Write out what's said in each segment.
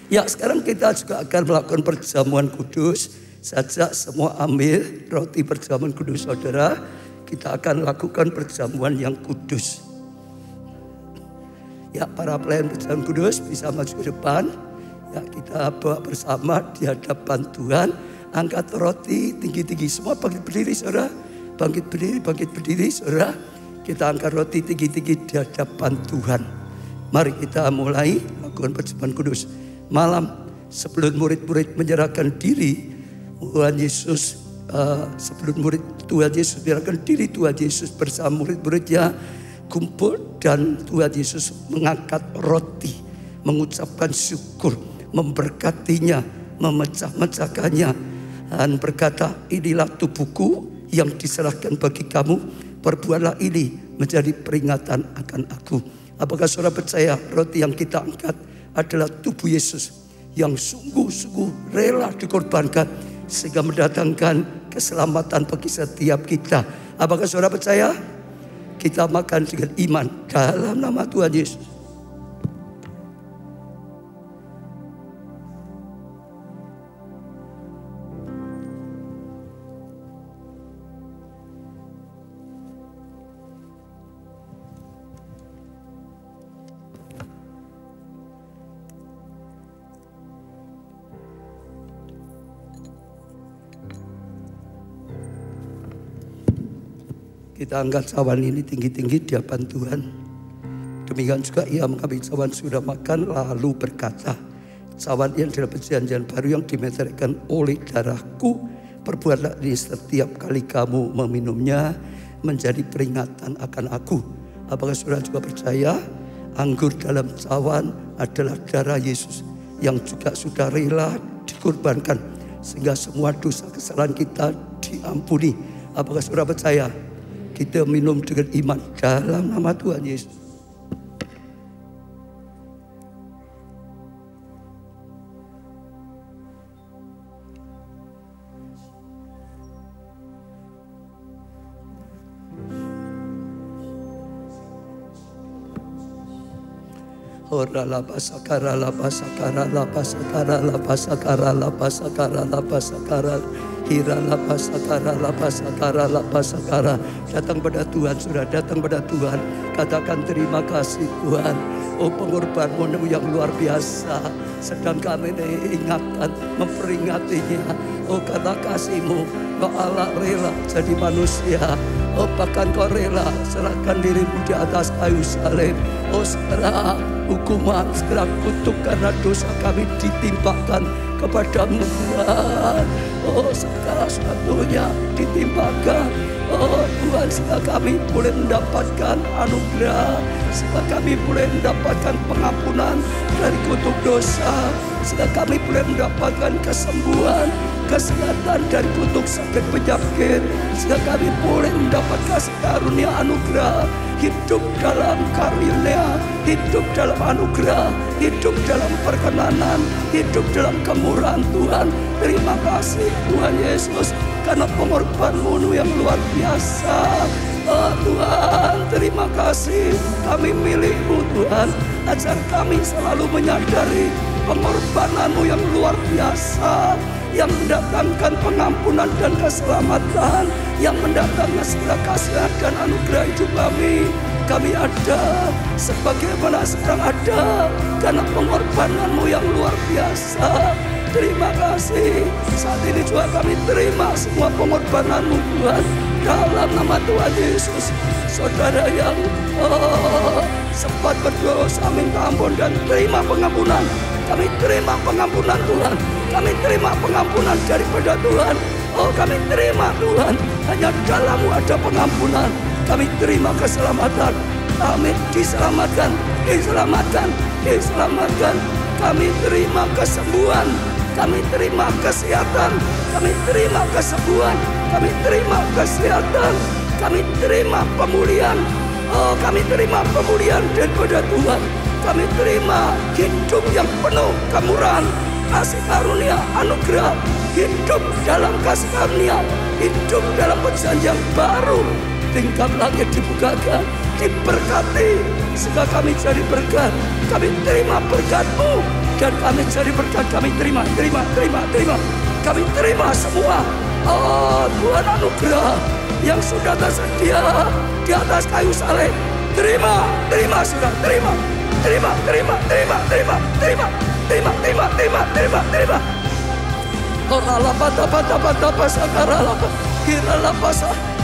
Ya, sekarang kita juga akan melakukan perjamuan kudus. Sajak semua ambil roti perjamuan kudus saudara. Kita akan lakukan perjamuan yang kudus. Ya, para pelayan perjamuan kudus bisa maju ke depan. Ya, kita bawa bersama di hadapan Tuhan. Angkat roti tinggi-tinggi. Semua bangkit berdiri saudara. Bangkit berdiri saudara. Kita angkat roti tinggi-tinggi di hadapan Tuhan. Mari kita mulai lakukan perjamuan kudus. Malam sebelum murid-murid menyerahkan diri, Tuhan Yesus Tuhan Yesus menyerahkan diri, Tuhan Yesus bersama murid-muridnya kumpul dan Tuhan Yesus mengangkat roti, mengucapkan syukur, memberkatinya, memecah-mecahkannya dan berkata, inilah tubuhku yang diserahkan bagi kamu, perbuatlah ini menjadi peringatan akan aku. Apakah saudara percaya roti yang kita angkat adalah tubuh Yesus yang sungguh-sungguh rela dikorbankan sehingga mendatangkan keselamatan bagi setiap kita. Apakah saudara percaya? Kita makan dengan iman dalam nama Tuhan Yesus. Kita angkat cawan ini tinggi-tinggi di hadapan Tuhan. Demikian juga ia mengambil cawan sudah makan lalu berkata, cawan yang adalah perjanjian baru yang dimeteraikan oleh darahku. Perbuatlah ini setiap kali kamu meminumnya menjadi peringatan akan aku. Apakah saudara juga percaya anggur dalam cawan adalah darah Yesus yang juga sudah rela dikorbankan sehingga semua dosa kesalahan kita diampuni. Apakah saudara percaya? Kita minum dengan iman dalam nama Tuhan Yesus. Ora lapa sakara lapa sakara lapa sakara lapa sakara lapa sakara lapa sakara hira lapa sakara lapa sakara lapa sakara. Datang pada Tuhan, sudah datang pada Tuhan. Katakan terima kasih Tuhan. Oh, pengorbananmu yang luar biasa sedang kami ingatkan, memperingatinya. Oh, kata kasih-Mu, Kau Allah rela jadi manusia. Oh, bahkan Kau rela serahkan dirimu di atas kayu salib. Oh, segera hukuman, segera kutuk karena dosa kami ditimpakan kepadamu Tuhan. Oh, segala sesuatunya ditimpakan. Oh Tuhan, sehingga kami boleh mendapatkan anugerah, sehingga kami boleh mendapatkan pengampunan dari kutuk dosa, sehingga kami boleh mendapatkan kesembuhan, kesehatan dari kutuk sakit penyakit, sehingga kami boleh mendapatkan karunia anugerah, hidup dalam karunia, hidup dalam anugerah, hidup dalam perkenanan, hidup dalam kemurahan Tuhan. Terima kasih Tuhan Yesus karena pengorbananmu yang luar biasa. Oh Tuhan, terima kasih kami milik-Mu Tuhan. Ajar kami selalu menyadari pengorbananmu yang luar biasa, yang mendatangkan pengampunan dan keselamatan, yang mendatangkan segala kasih dan anugerah hidup kami. Kami ada sebagaimana sekarang ada karena pengorbananmu yang luar biasa. Terima kasih. Saat ini juga kami terima semua pengorbananmu Tuhan dalam nama Tuhan Yesus. Saudara yang sempat berdosa minta ampun dan terima pengampunan, kami terima pengampunan Tuhan. Kami terima pengampunan daripada Tuhan. Oh, kami terima Tuhan, hanya dalam-Mu ada pengampunan. Kami terima keselamatan. Kami diselamatkan, diselamatkan, diselamatkan. Kami terima kesembuhan. Kami terima kesehatan. Kami terima kesembuhan. Kami terima kesehatan. Kami terima pemulihan. Oh, kami terima pemulihan daripada Tuhan. Kami terima hidup yang penuh kemurahan, kasih karunia, anugerah. Hidup dalam kasih karunia, hidup dalam perjanjian baru. Tingkap langit dibukakan, diberkati, sehingga kami jadi berkat. Kami terima berkat-Mu Dan kami jadi berkat, kami terima. Kami terima semua. Oh Tuhan anugerah yang sudah tersedia di atas kayu salib. Terima sudah, terima.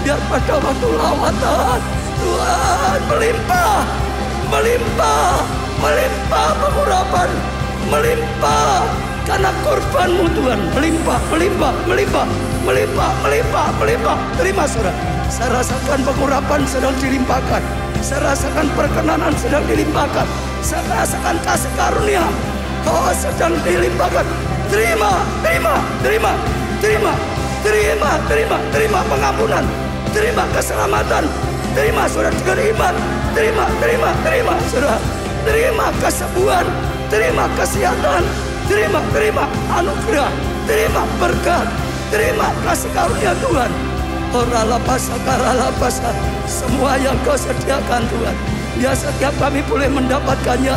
Biar pada waktu lawatan Tuhan melimpah pengurapan, melimpah karena korbanmu Tuhan, melimpah. Terima saudara. Saya rasakan pengurapan sedang dilimpahkan. Saya rasakan perkenanan sedang dilimpahkan. Saya rasakan kasih karunia sedang dilimpahkan. Terima pengampunan, terima keselamatan, terima saudara dengan iman, terima saudara, terima kesembuhan, terima kesehatan, terima anugerah, terima berkat, terima kasih karunia Tuhan. Semua yang Kau sediakan Tuhan, ya setiap kami boleh mendapatkannya.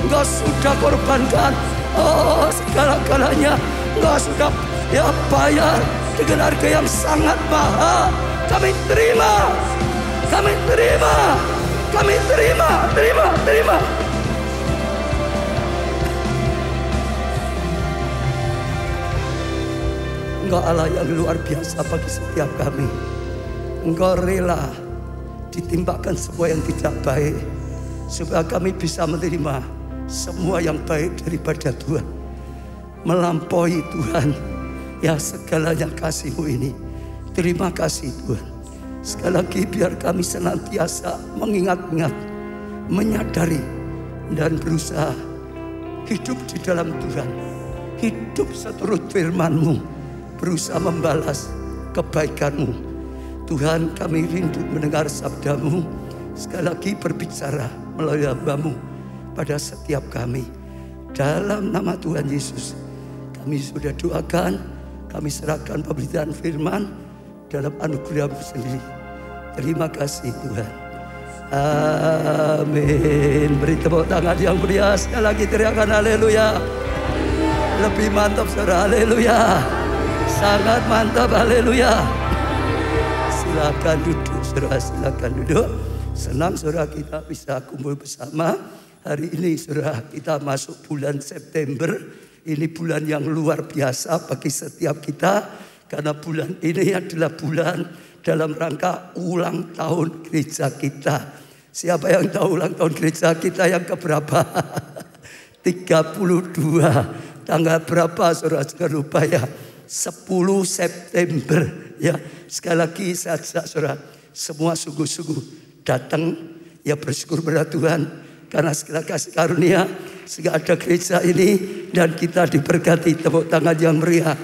Engkau sudah korbankan segala-galanya. Engkau sudah bayar dengan harga yang sangat mahal. Kami terima. Engkau Allah yang luar biasa bagi setiap kami. Engkau rela ditimpakan semua yang tidak baik, supaya kami bisa menerima semua yang baik daripada Tuhan. Melampaui Tuhan, ya segalanya kasih-Mu ini. Terima kasih Tuhan. Sekali lagi biar kami senantiasa mengingat-ingat, menyadari, dan berusaha hidup di dalam Tuhan. Hidup seturut firman-Mu, berusaha membalas kebaikan-Mu. Tuhan, kami rindu mendengar sabda-Mu. Sekali lagi berbicara melalui hamba-Mu pada setiap kami. Dalam nama Tuhan Yesus, kami sudah doakan, kami serahkan pemberitaan firman dalam anugerah-Mu sendiri. Terima kasih Tuhan. Amin. Beri tepuk tangan yang meriah. Sekali lagi teriakan haleluya. Lebih mantap saudara, haleluya. Sangat mantap, haleluya. Silakan duduk saudara, silakan duduk. Senang saudara kita bisa kumpul bersama. Hari ini saudara kita masuk bulan September. Ini bulan yang luar biasa bagi setiap kita. Karena bulan ini adalah bulan dalam rangka ulang tahun gereja kita. Siapa yang tahu ulang tahun gereja kita yang keberapa? 32. Tanggal berapa saudara? Jangan lupa ya. 10 September ya. Sekali lagi saya ajak saudara semua sungguh-sungguh datang ya, bersyukur pada Tuhan karena segala kasih karunia sehingga ada gereja ini dan kita diberkati. Tepuk tangan yang meriah.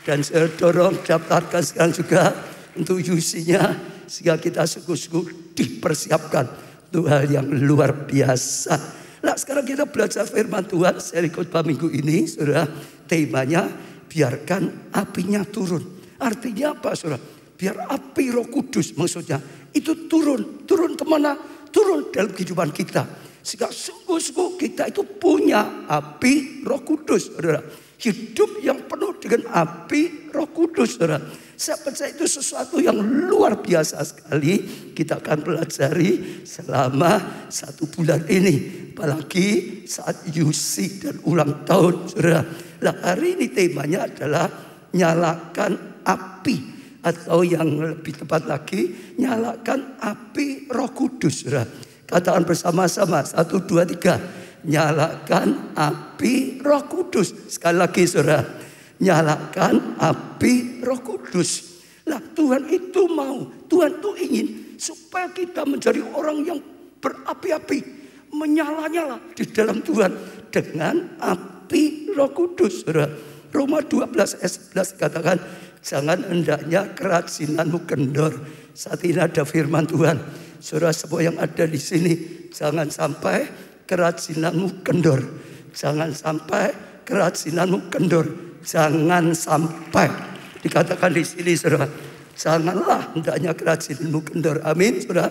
Dan saya dorong daftarkan sekarang juga untuk UC-nya sehingga kita sungguh-sungguh dipersiapkan untuk hal yang luar biasa. Nah sekarang kita belajar firman Tuhan seri khotbah minggu ini saudara. Temanya biarkan apinya turun. Artinya apa saudara? Biar api Roh Kudus maksudnya itu turun kemana? Turun dalam kehidupan kita. Sehingga sungguh-sungguh kita itu punya api Roh Kudus saudara. Hidup yang penuh dengan api Roh Kudus saudara. Saya percaya itu sesuatu yang luar biasa sekali. Kita akan pelajari selama 1 bulan ini. Apalagi saat UC dan ulang tahun saudara. Nah hari ini temanya adalah nyalakan api. Atau yang lebih tepat lagi, nyalakan api Roh Kudus saudara. Katakan bersama-sama 1, 2, 3. Nyalakan api Roh Kudus. Sekali lagi saudara, nyalakan api Roh Kudus. Nah Tuhan itu mau, Tuhan itu ingin supaya kita menjadi orang yang berapi-api, menyala-nyala di dalam Tuhan dengan api Roh Kudus saudara. Roma 12 ayat 11 katakan, jangan hendaknya kerajinanmu kendor. Saat ini ada firman Tuhan. Saudara semua yang ada di sini, jangan sampai kerajinanmu kendor. Jangan sampai kerajinanmu kendor. Jangan sampai. Dikatakan di sini saudara, janganlah hendaknya kerajinanmu kendor. Amin saudara.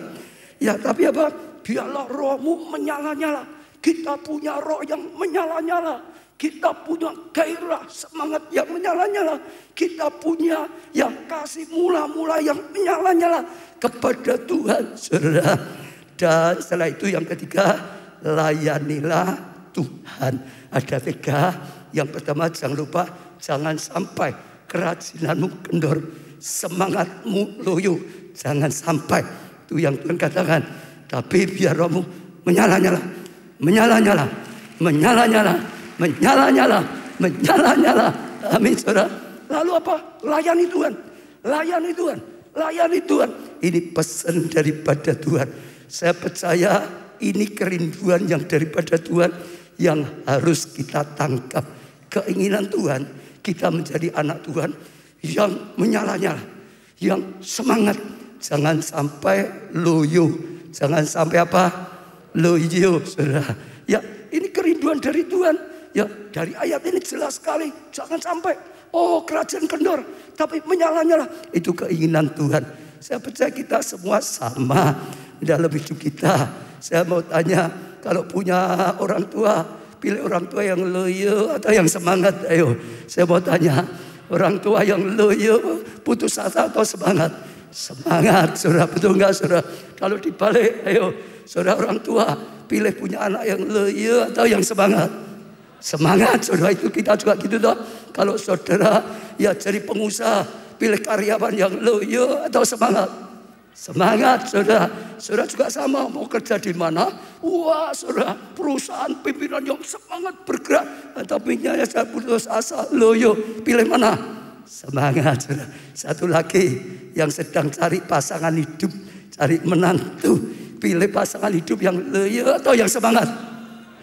Ya tapi apa? Biarlah rohmu menyala-nyala. Kita punya roh yang menyala-nyala. Kita punya gairah, semangat yang menyala-nyala. Kita punya yang kasih mula-mula yang menyala-nyala kepada Tuhan, saudara. Dan setelah itu yang ketiga, layanilah Tuhan. Ada 3. Yang pertama, jangan lupa, jangan sampai kerajinanmu kendor, semangatmu loyo, jangan sampai. Itu yang Tuhan katakan. Tapi biar rohmu menyala-nyala, menyala-nyala, menyala-nyala, menyala-nyala, menyala-nyala. Amin, saudara. Lalu apa? Layani Tuhan, layani Tuhan, layani Tuhan. Ini pesan daripada Tuhan. Saya percaya ini kerinduan yang daripada Tuhan yang harus kita tangkap. Keinginan Tuhan kita menjadi anak Tuhan yang menyala-nyala, yang semangat. Jangan sampai loyo, jangan sampai apa? Loyo, saudara. Ya, ini kerinduan dari Tuhan. Ya, dari ayat ini jelas sekali. Jangan sampai, kerajaan kendor, tapi menyala-nyala. Itu keinginan Tuhan. Saya percaya kita semua sama dalam hidup kita. Saya mau tanya, kalau punya orang tua, pilih orang tua yang loyo atau yang semangat? Ayo, saya mau tanya, orang tua yang loyo, putus asa atau semangat? Semangat, saudara. Betul enggak, saudara? Kalau dibalik, ayo, saudara orang tua, pilih punya anak yang loyo atau yang semangat? Semangat, saudara. Itu kita juga gitu toh. Kalau saudara ya jadi pengusaha, pilih karyawan yang loyo atau semangat? Semangat, saudara. Saudara juga sama, mau kerja di mana? Wah, saudara, perusahaan pimpinan yang semangat bergerak. Tapi saya putus asa, loyo. Pilih mana? Semangat, saudara. Satu lagi yang sedang cari pasangan hidup, cari menantu, pilih pasangan hidup yang loyo atau yang semangat?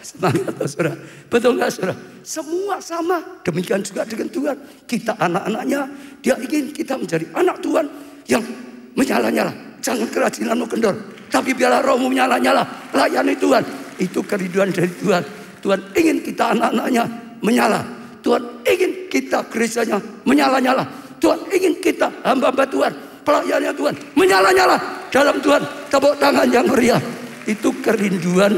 Semangat, saudara. Betul nggak, saudara? Semua sama. Demikian juga dengan Tuhan. Kita anak-anaknya, Dia ingin kita menjadi anak Tuhan yang menyala-nyala. Jangan kerajinanmu kendor, tapi biarlah rohmu menyala-nyala. Layani Tuhan. Itu kerinduan dari Tuhan. Tuhan ingin kita anak-anaknya menyala. Tuhan ingin kita gerejanya menyala-nyala. Tuhan ingin kita hamba-hamba Tuhan, pelayannya Tuhan menyala-nyala dalam Tuhan. Tepuk tangan yang meriah. Itu kerinduan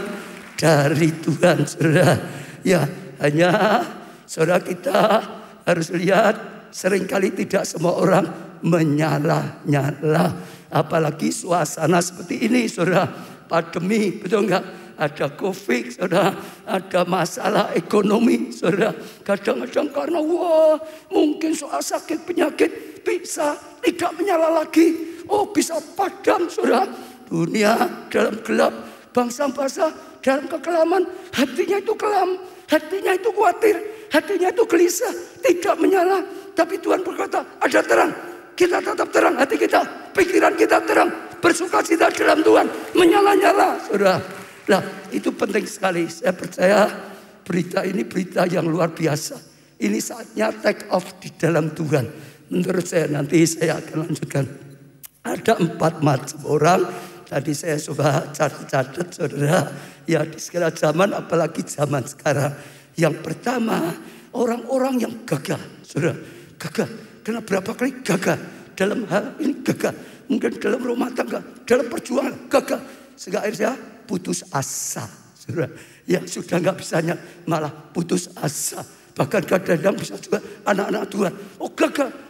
dari Tuhan, saudara. Ya, hanya saudara kita harus lihat, seringkali tidak semua orang menyala-nyala. Apalagi suasana seperti ini, saudara. Pandemi, betul enggak? Ada COVID, saudara. Ada masalah ekonomi, saudara. Kadang-kadang karena mungkin soal sakit penyakit bisa tidak menyala lagi. Bisa padam, saudara. Dunia dalam gelap, bangsa-bangsa dalam kekelaman. Hatinya itu kelam, hatinya itu khawatir, hatinya itu gelisah, tidak menyala. Tapi Tuhan berkata, ada terang. Kita tetap terang, hati kita, pikiran kita terang, bersukacita dalam Tuhan, menyala-nyala, saudara. Nah, itu penting sekali. Saya percaya berita ini berita yang luar biasa. Ini saatnya take off di dalam Tuhan. Menurut saya, nanti saya akan lanjutkan. Ada 4 macam orang. Tadi saya coba catat, saudara. Ya, di segala zaman, apalagi zaman sekarang. Yang pertama, orang-orang yang gagal, saudara. Gagal. Karena berapa kali gagal. Dalam hal ini gagal. Mungkin dalam rumah tangga, dalam perjuangan gagal. Sehingga akhirnya putus asa, saudara. Ya, sudah nggak bisanya, malah putus asa. Bahkan kadang-kadang bisa juga anak-anak Tuhan,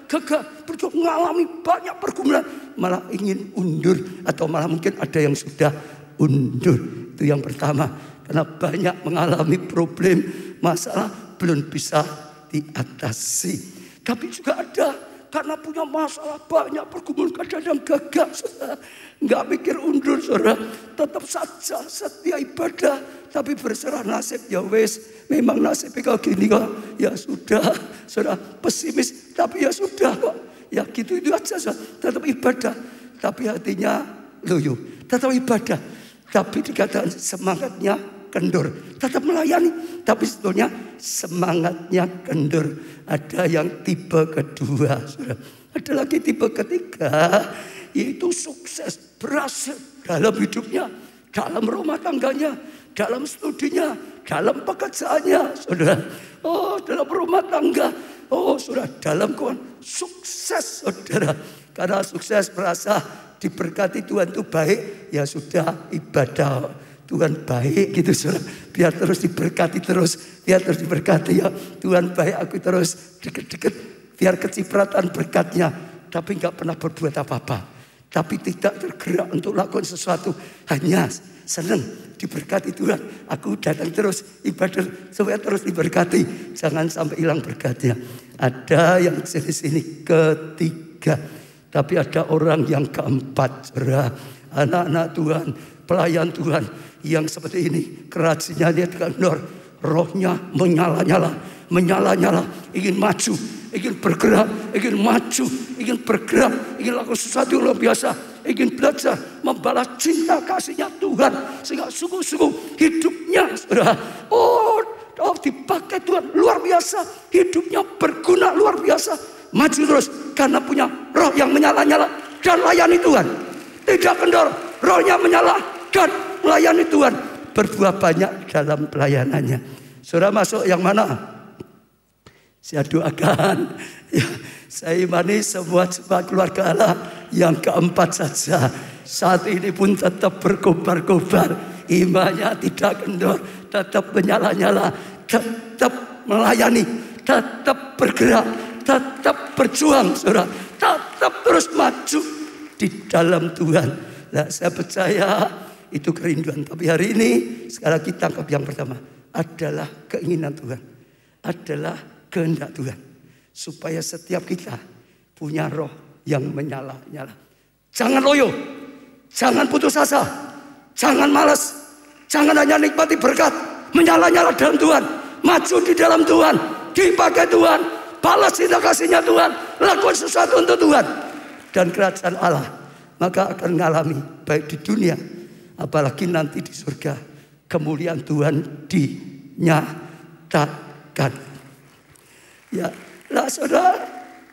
gagal, berjuang, mengalami banyak pergumulan, malah ingin undur, atau malah mungkin ada yang sudah undur. Itu yang pertama, karena banyak mengalami problem, masalah belum bisa diatasi. Tapi juga ada karena punya masalah banyak pergumulan, kadang-kadang gagal, saudara. Nggak mikir undur, saudara. Tetap saja setia ibadah, tapi berserah nasib. Ya wes, memang nasibnya kayak gini kok. Ya sudah, saudara. Pesimis, tapi ya sudah kok. Ya gitu itu aja, saudara. Tetap ibadah, tapi hatinya loyo. Tetap ibadah, tapi dikatakan semangatnya kendor. Tetap melayani, tapi sebetulnya semangatnya kendor. Ada yang tipe kedua, saudara. Ada lagi tipe ketiga, yaitu sukses, berhasil dalam hidupnya, dalam rumah tangganya, dalam studinya, dalam pekerjaannya, saudara. Dalam rumah tangga, saudara, dalam keuangan, sukses, saudara. Karena sukses, merasa diberkati Tuhan itu baik, ya sudah ibadah. Tuhan baik gitu saudara. Biar terus diberkati terus. Biar terus diberkati ya. Tuhan baik, aku terus deket-deket. Biar kecipratan berkatnya. Tapi gak pernah berbuat apa-apa. Tapi tidak tergerak untuk lakukan sesuatu. Hanya senang diberkati Tuhan. Aku datang terus ibadah supaya terus diberkati. Jangan sampai hilang berkatnya. Ada yang jenis ini ketiga. Tapi ada orang yang keempat. Anak-anak Tuhan, pelayan Tuhan yang seperti ini. Kerajinnya dia kendor. Rohnya menyala-nyala. Menyala-nyala. Ingin maju. Ingin bergerak. Ingin maju. Ingin bergerak. Ingin lakukan sesuatu yang luar biasa. Ingin belajar membalas cinta kasihnya Tuhan. Sehingga sungguh-sungguh hidupnya dipakai Tuhan luar biasa. Hidupnya berguna luar biasa. Maju terus karena punya roh yang menyala-nyala dan layani Tuhan. Tidak kendor, rohnya menyala dan melayani Tuhan. Berbuah banyak dalam pelayanannya. Saudara masuk yang mana? Saya doakan ya, saya imani semua jemaat keluarga Allah yang keempat saja saat ini pun tetap berkobar-kobar, imannya tidak kendor, tetap menyala-nyala, tetap melayani, tetap bergerak, tetap berjuang, saudara, tetap terus maju di dalam Tuhan. Nah, saya percaya itu kerinduan. Tapi hari ini sekarang kita tangkap yang pertama adalah keinginan Tuhan, adalah kehendak Tuhan, supaya setiap kita punya roh yang menyala-nyala. Jangan loyo, jangan putus asa, jangan malas, jangan hanya nikmati berkat, menyala-nyala dalam Tuhan, maju di dalam Tuhan, dipakai Tuhan, balas cinta kasihnya Tuhan, lakukan sesuatu untuk Tuhan dan kerajaan Allah, maka akan mengalami baik di dunia, apalagi nanti di surga, kemuliaan Tuhan dinyatakan. Ya, lah saudara,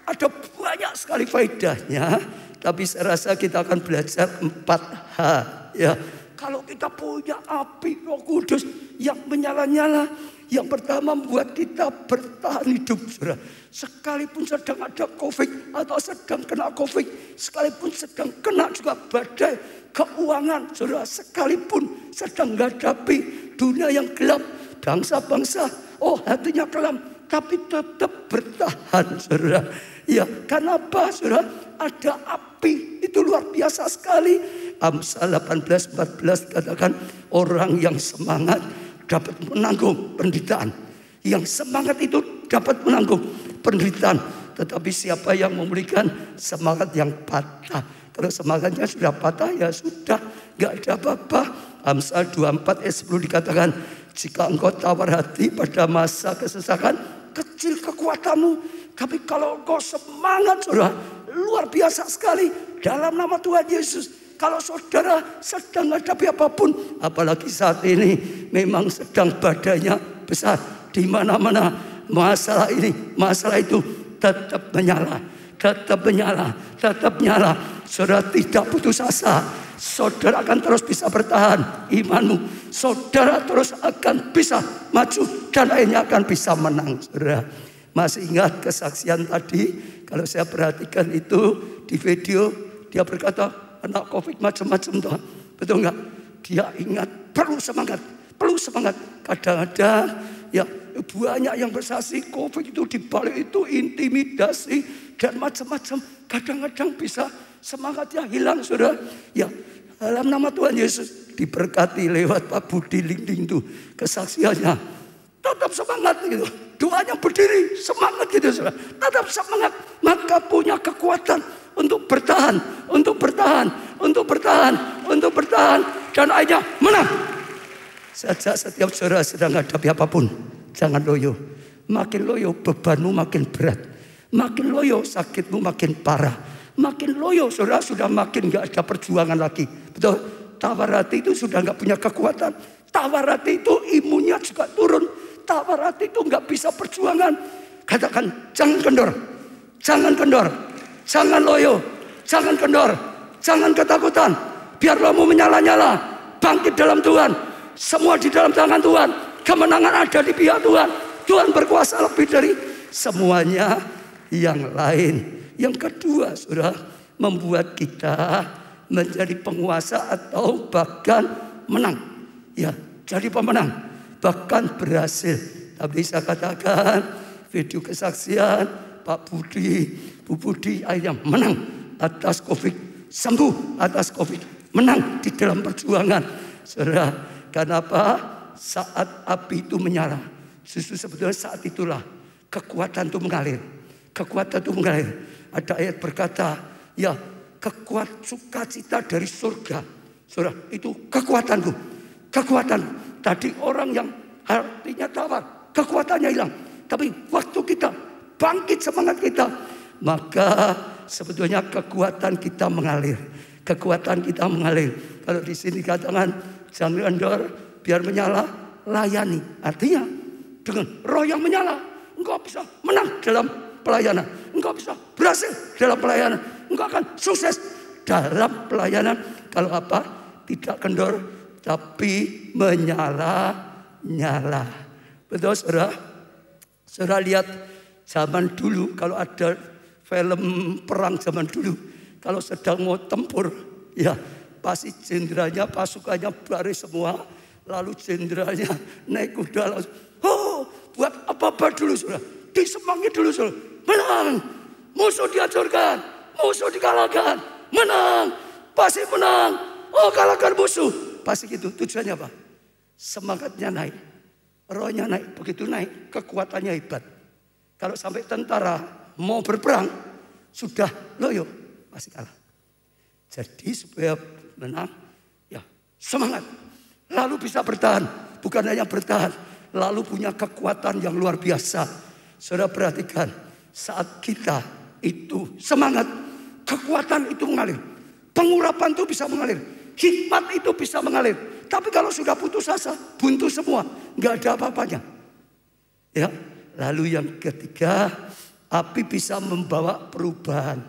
ada banyak sekali faedahnya, tapi saya rasa kita akan belajar 4 hal. Ya, kalau kita punya api Roh Kudus yang menyala-nyala, yang pertama membuat kita bertahan hidup, saudara. Sekalipun sedang ada COVID atau sedang kena COVID, sekalipun sedang kena juga badai keuangan, saudara, sekalipun sedang menghadapi dunia yang gelap, bangsa-bangsa, hatinya kelam, tapi tetap bertahan, saudara. Ya, karena apa, saudara? Ada api, itu luar biasa sekali. Amsal 18:14 katakan, orang yang semangat dapat menanggung penderitaan. Yang semangat itu dapat menanggung penderitaan. Tetapi siapa yang memberikan semangat yang patah? Kalau semangatnya sudah patah, ya sudah, gak ada apa-apa. Amsal 24 ayat 10 dikatakan, jika engkau tawar hati pada masa kesesakan, kecil kekuatanmu. Tapi kalau engkau semangat, saudara, luar biasa sekali dalam nama Tuhan Yesus. Kalau saudara sedang menghadapi apapun, apalagi saat ini memang sedang badainya besar di mana-mana, masalah ini, masalah itu tetap menyala, tetap menyala, tetap menyala. Saudara tidak putus asa. Saudara akan terus bisa bertahan imanmu. Saudara terus akan bisa maju dan akhirnya akan bisa menang, saudara. Masih ingat kesaksian tadi? Kalau saya perhatikan itu di video, dia berkata anak COVID macam-macam tuh. Betul nggak? Dia ingat perlu semangat, perlu semangat. Kadang-kadang ya banyak yang bersaksi COVID itu dibalik itu intimidasi dan macam-macam. Kadang-kadang bisa semangatnya hilang, saudara. Ya, dalam nama Tuhan Yesus diberkati lewat Pak Budi Linding itu kesaksiannya. Tetap semangat gitu. Doanya berdiri, semangat gitu, saudara. Tetap semangat, maka punya kekuatan untuk bertahan, untuk bertahan, untuk bertahan, untuk bertahan, dan akhirnya menang. Sejak setiap saudara sedang menghadapi apapun, jangan loyo. Makin loyo bebanmu makin berat, makin loyo sakitmu makin parah. Makin loyo, saudara, sudah makin gak ada perjuangan lagi. Betul, tawar hati itu sudah gak punya kekuatan. Tawar hati itu imunnya juga turun. Tawar hati itu gak bisa perjuangan. Katakan, jangan kendor, jangan kendor, jangan loyo, jangan kendor, jangan ketakutan. Biar rohmu menyala-nyala, bangkit dalam Tuhan. Semua di dalam tangan Tuhan. Kemenangan ada di pihak Tuhan. Tuhan berkuasa lebih dari semuanya yang lain. Yang kedua, saudara, membuat kita menjadi penguasa atau bahkan menang. ya jadi pemenang, bahkan berhasil. Tapi saya katakan video kesaksian Pak Budi, Bu Budi akhirnya menang atas COVID, sembuh atas COVID, menang di dalam perjuangan. Saudara, kenapa? Saat api itu menyala, justru sebetulnya saat itulah kekuatan itu mengalir. Kekuatan itu mengalir. Ada ayat berkata, ya kekuatan sukacita dari surga. Saudara, itu kekuatanku. Kekuatan. Tadi orang yang artinya tawar, kekuatannya hilang. Tapi waktu kita bangkit semangat kita, maka sebetulnya kekuatan kita mengalir. Kekuatan kita mengalir. Kalau di sini katakan jangan kendor, biar menyala, layani. Artinya dengan roh yang menyala, engkau bisa menang dalam pelayanan. Engkau bisa berhasil dalam pelayanan. Engkau akan sukses dalam pelayanan. Kalau apa? Tidak kendor, tapi menyala-nyala. Betul saudara? Saudara lihat zaman dulu, kalau ada film perang zaman dulu, kalau sedang mau tempur, ya pasti jenderalnya, pasukannya baris semua. Lalu jenderalnya naik kuda langsung, oh buat apa-apa dulu saudara, disemangi dulu saudara, menang, musuh dihancurkan, musuh dikalahkan, menang, pasti menang, oh kalahkan musuh, pasti gitu. Tujuannya apa? Semangatnya naik, rohnya naik, begitu naik kekuatannya hebat. Kalau sampai tentara mau berperang sudah loyo, pasti kalah. Jadi supaya menang, ya semangat. Lalu bisa bertahan, bukan hanya bertahan, lalu punya kekuatan yang luar biasa. Saudara perhatikan, saat kita itu semangat, kekuatan itu mengalir. Pengurapan itu bisa mengalir, hikmat itu bisa mengalir. Tapi kalau sudah putus asa, buntu semua, nggak ada apa-apanya. Ya, lalu yang ketiga, api bisa membawa perubahan.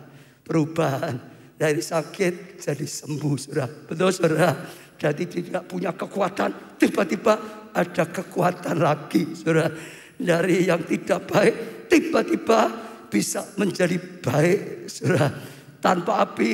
Perubahan dari sakit jadi sembuh, saudara. Betul saudara? Jadi tidak punya kekuatan, tiba-tiba ada kekuatan lagi, saudara. Dari yang tidak baik, tiba-tiba bisa menjadi baik, saudara. Tanpa api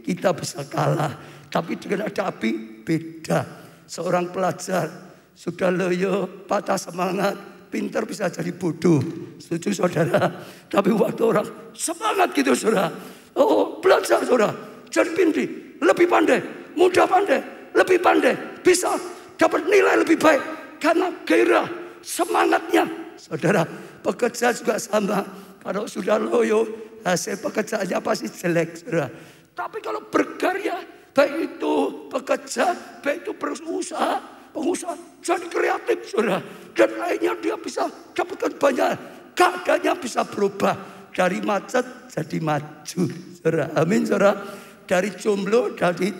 kita bisa kalah, tapi dengan ada api beda. Seorang pelajar sudah loyo, patah semangat, pintar bisa jadi bodoh. Setuju saudara? Tapi waktu orang semangat gitu saudara, oh belajar saudara, jadi pintar, lebih pandai, mudah pandai, lebih pandai, bisa dapat nilai lebih baik karena gairah semangatnya. Saudara, pekerja juga sama. Kalau sudah loyo, hasil pekerjaannya pasti jelek, saudara. Tapi kalau berkarya, baik itu pekerja, baik itu pengusaha jadi kreatif, saudara. Dan akhirnya dia bisa dapatkan banyak. Keadaannya bisa berubah dari macet jadi maju, saudara. Amin, saudara. Dari jomblo dari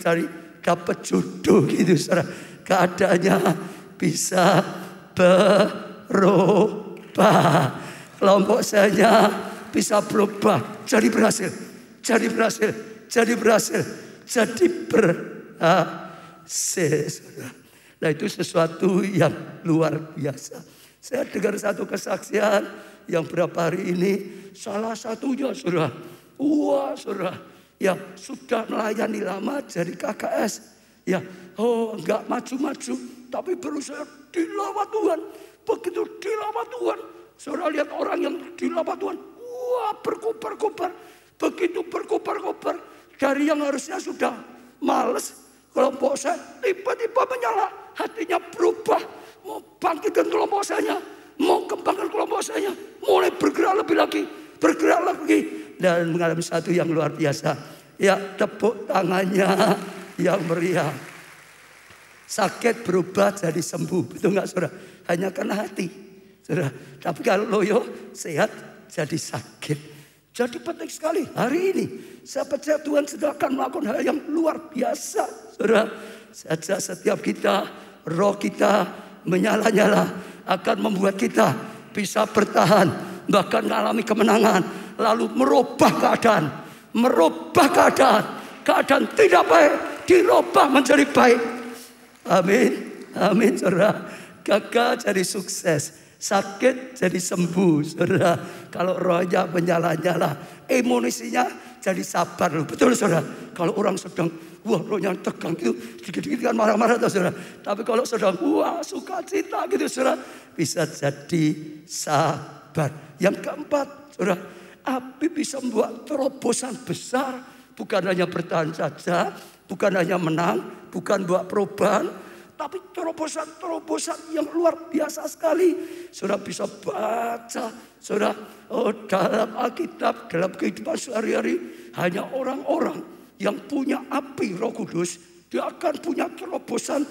dapat jodoh gitu, saudara. Keadaannya bisa berubah. Kelompok saya bisa berubah jadi berhasil, jadi berhasil, jadi berhasil, jadi berhasil, saudara. Nah itu sesuatu yang luar biasa. Saya dengar satu kesaksian yang berapa hari ini, salah satunya saudara, wah saudara, ya sudah melayani lama jadi KKS. Ya, oh enggak maju-maju, tapi berusaha dilawat Tuhan. Begitu dilawat Tuhan, saudara lihat orang yang dilawat Tuhan, wah berkobar-kobar. Begitu berkobar-kobar, dari yang harusnya sudah males, kelompok saya tiba-tiba menyala, hatinya berubah, mau bangkitkan kelompok saya, mau kembangkan kelompok saya, mulai bergerak lebih lagi, bergerak lagi, dan mengalami satu yang luar biasa. Ya, tepuk tangannya yang meriah. Sakit berubah jadi sembuh, betul nggak saudara? Hanya karena hati, saudara. Tapi kalau loyo sehat jadi sakit. Jadi penting sekali hari ini saya percaya Tuhan sedang akan melakukan hal yang luar biasa, saudara. Saja setiap kita, roh kita menyala-nyala akan membuat kita bisa bertahan, bahkan mengalami kemenangan, lalu merubah keadaan, keadaan tidak baik dirubah menjadi baik. Amin, amin saudara. Gagal jadi sukses, Sakit jadi sembuh, saudara. Kalau rohnya menyala-nyala, emosinya jadi sabar loh. Betul, saudara. Kalau orang sedang rohnya tegang gitu, dikit-dikit kan marah-marah tuh, saudara. Tapi kalau sedang sukacita gitu, saudara, bisa jadi sabar. Yang keempat, saudara, api bisa membuat terobosan besar. Bukan hanya bertahan saja, bukan hanya menang, bukan buat perubahan, tapi terobosan-terobosan yang luar biasa sekali. Saudara bisa baca, saudara, dalam Alkitab, dalam kehidupan sehari-hari, hanya orang-orang yang punya api Roh Kudus, dia akan punya terobosan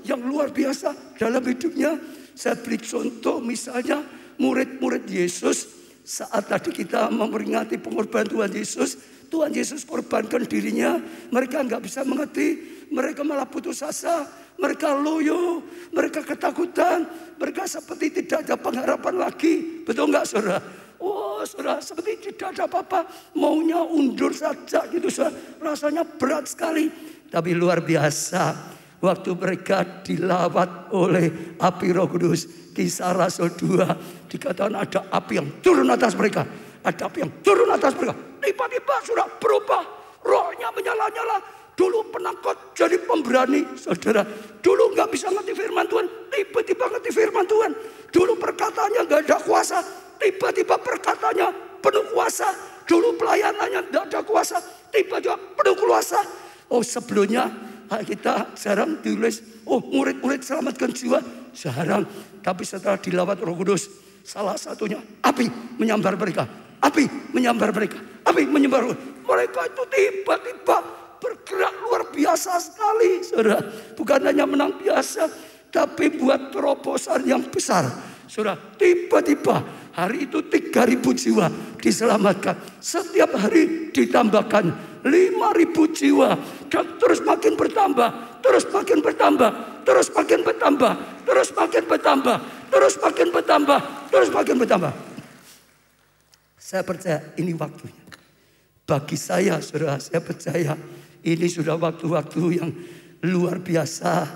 yang luar biasa dalam hidupnya. Saya beri contoh misalnya murid-murid Yesus, saat tadi kita memperingati pengorbanan Tuhan Yesus, Tuhan Yesus korbankan dirinya, mereka nggak bisa mengerti, mereka malah putus asa, mereka loyo, mereka ketakutan, mereka seperti tidak ada pengharapan lagi. Betul nggak, saudara? Oh, saudara, seperti tidak ada apa-apa, maunya undur saja gitu, saudara. Rasanya berat sekali, tapi luar biasa. Waktu mereka dilawat oleh api Roh Kudus, Kisah Rasul 2, dikatakan ada api yang turun atas mereka. Ada api yang turun atas mereka. Tiba-tiba sudah berubah. Rohnya menyala-nyala. Dulu penakut jadi pemberani. Saudara, dulu gak bisa ngerti firman Tuhan. Tiba-tiba ngerti firman Tuhan. Dulu perkataannya gak ada kuasa. Tiba-tiba perkataannya penuh kuasa. Dulu pelayanannya gak ada kuasa. Tiba-tiba penuh kuasa. Oh, sebelumnya kita jarang tulis, oh murid-murid selamatkan jiwa. Jarang. Tapi setelah dilawat Roh Kudus, salah satunya api menyambar mereka. Api menyambar mereka. Api menyambar mereka. Itu tiba-tiba bergerak luar biasa sekali, saudara. Bukan hanya menang biasa, tapi buat terobosan yang besar. Saudara, tiba-tiba hari itu 3.000 jiwa diselamatkan. Setiap hari ditambahkan 5.000 jiwa. Dan terus makin bertambah. Terus makin bertambah. Terus makin bertambah. Terus makin bertambah. Terus makin bertambah. Terus makin bertambah. Saya percaya ini waktunya. Bagi saya, saudara, saya percaya ini sudah waktu-waktu yang luar biasa.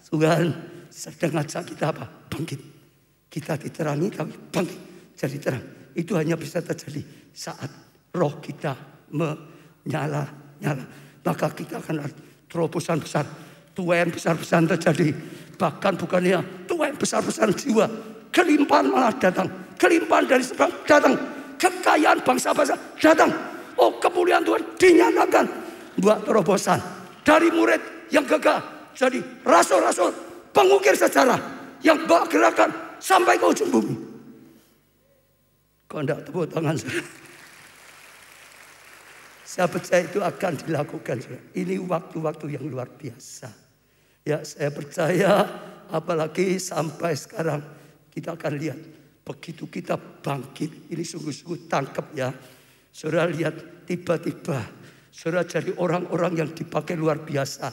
Tuhan sedang ngajak kita apa? Bangkit. Kita diterangi tapi bangkit jadi terang. Itu hanya bisa terjadi saat roh kita menyala-nyala. Maka kita akan ada terobosan besar. Tuayan besar-besaran terjadi. Bahkan bukannya tuayan besar-besaran jiwa. Kelimpahan malah datang. Kelimpahan dari seberang datang. Kekayaan bangsa-bangsa datang. Oh, kemuliaan Tuhan dinyatakan. Buat terobosan. Dari murid yang gagal jadi rasul-rasul, pengukir sejarah yang bawa gerakan sampai ke ujung bumi. Kau tidak tepuk tangan, saudara? Saya percaya itu akan dilakukan, saudara. Ini waktu-waktu yang luar biasa. Ya, saya percaya apalagi sampai sekarang kita akan lihat. Begitu kita bangkit, ini sungguh-sungguh tangkap ya. Saudara lihat tiba-tiba, saudara jadi orang-orang yang dipakai luar biasa.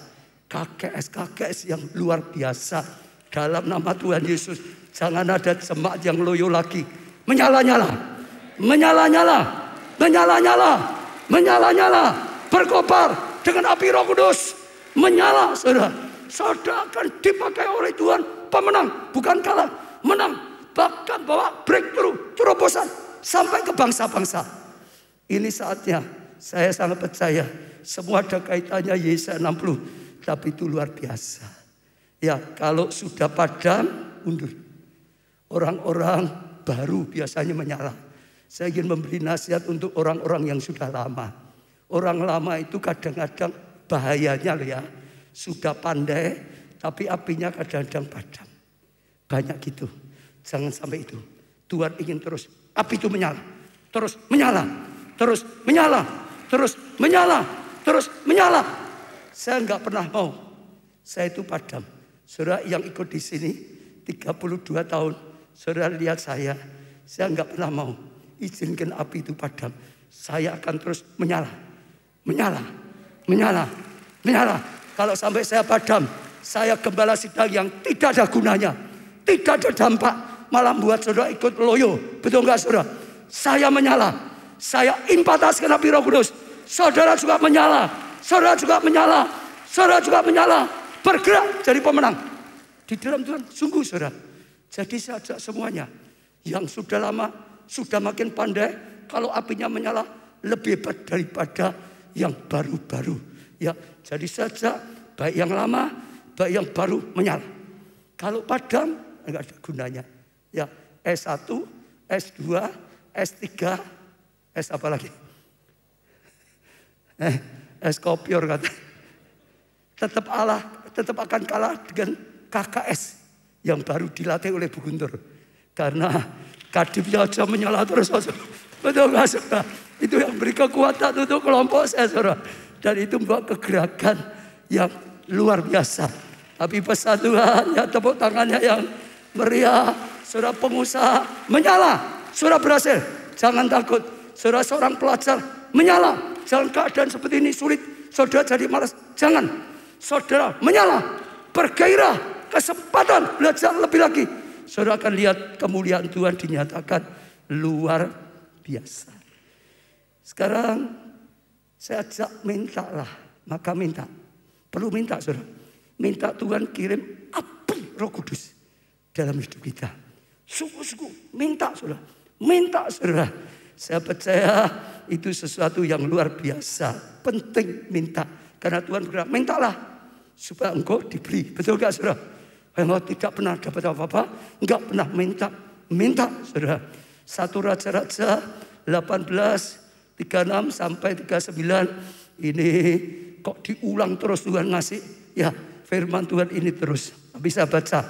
KKS yang luar biasa. Dalam nama Tuhan Yesus, jangan ada jemaat yang loyo lagi. Menyala-nyala, menyala-nyala, menyala-nyala, menyala-nyala. Berkobar dengan api Roh Kudus. Menyala, saudara. Saudara akan dipakai oleh Tuhan. Pemenang, bukan kalah. Menang. Bahkan bawa breakthrough, terobosan sampai ke bangsa-bangsa. Ini saatnya, saya sangat percaya semua ada kaitannya Yesaya 60, tapi itu luar biasa. Ya, kalau sudah padam, mundur. Orang-orang baru biasanya menyala. Saya ingin memberi nasihat untuk orang-orang yang sudah lama. Orang lama itu kadang-kadang bahayanya ya, sudah pandai, tapi apinya kadang-kadang padam. Banyak gitu. Jangan sampai itu. Tuhan ingin terus api itu menyala. Terus menyala. Terus menyala. Terus menyala. Terus menyala. Saya enggak pernah mau. Saya itu padam. Saudara yang ikut di sini 32 tahun. Saudara lihat saya enggak pernah mau izinkan api itu padam. Saya akan terus menyala. Menyala. Menyala. Menyala. Kalau sampai saya padam, saya gembala sidang yang tidak ada gunanya. Tidak ada dampak. Malah buat saudara ikut loyo. Betul enggak, saudara? Saya menyala. Saya impartasikan api Roh Kudus. Saudara juga menyala. Saudara juga menyala. Saudara juga menyala. Bergerak jadi pemenang. Di dalam Tuhan, sungguh saudara. Jadi saya ajak semuanya. Yang sudah lama, sudah makin pandai. Kalau apinya menyala, lebih hebat daripada yang baru-baru. Ya, jadi saja baik yang lama, baik yang baru menyala. Kalau padam, enggak ada gunanya. Ya, S1, S2, S3, S apa lagi? S kopior kata. Tetap akan kalah dengan KKS yang baru dilatih oleh Bu Guntur. Karena kadipnya aja menyala terus. Betul nggak, saudara? Itu yang beri kekuatan untuk kelompok saya, saudara. Dan itu membawa kegerakan yang luar biasa. Tapi pesan Tuhan, ya tepuk tangannya yang meriah. Saudara pengusaha menyala, saudara berhasil. Jangan takut. Saudara seorang pelajar menyala. Jangan keadaan seperti ini sulit, saudara jadi malas. Jangan. Saudara menyala, bergairah, kesempatan belajar lebih lagi. Saudara akan lihat kemuliaan Tuhan dinyatakan luar biasa. Sekarang saya ajak mintalah, maka minta. Perlu minta, saudara. Minta Tuhan kirim api Roh Kudus dalam hidup kita. Sungguh-sungguh minta, saudara. Minta, saudara. Saya percaya itu sesuatu yang luar biasa. Penting minta. Karena Tuhan berkata, mintalah supaya engkau diberi. Betul gak, saudara? Engkau tidak pernah dapat apa-apa, enggak pernah minta. Minta, saudara. 1 Raja-Raja 18:36 sampai 39. Ini kok diulang terus Tuhan ngasih. Ya, firman Tuhan ini terus. Bisa baca.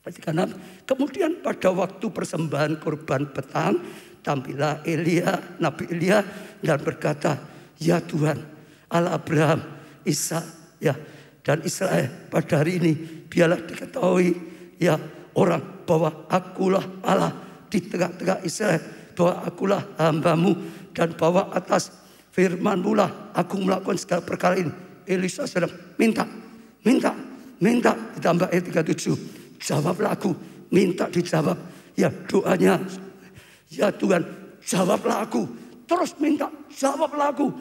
36. Kemudian pada waktu persembahan korban petang, tampillah Elia, Nabi Elia, dan berkata, ya Tuhan, Allah Abraham, Ishak, ya, dan Israel, pada hari ini biarlah diketahui ya orang bahwa akulah Allah di tengah-tengah Israel, bahwa akulah hambamu, dan bahwa atas firman-Mu lah aku melakukan segala perkara ini. Elisa sedang minta. Ditambah ayat 37. Jawablah aku, minta dijawab. Ya doanya, ya Tuhan, jawablah aku. Terus minta, jawablah aku.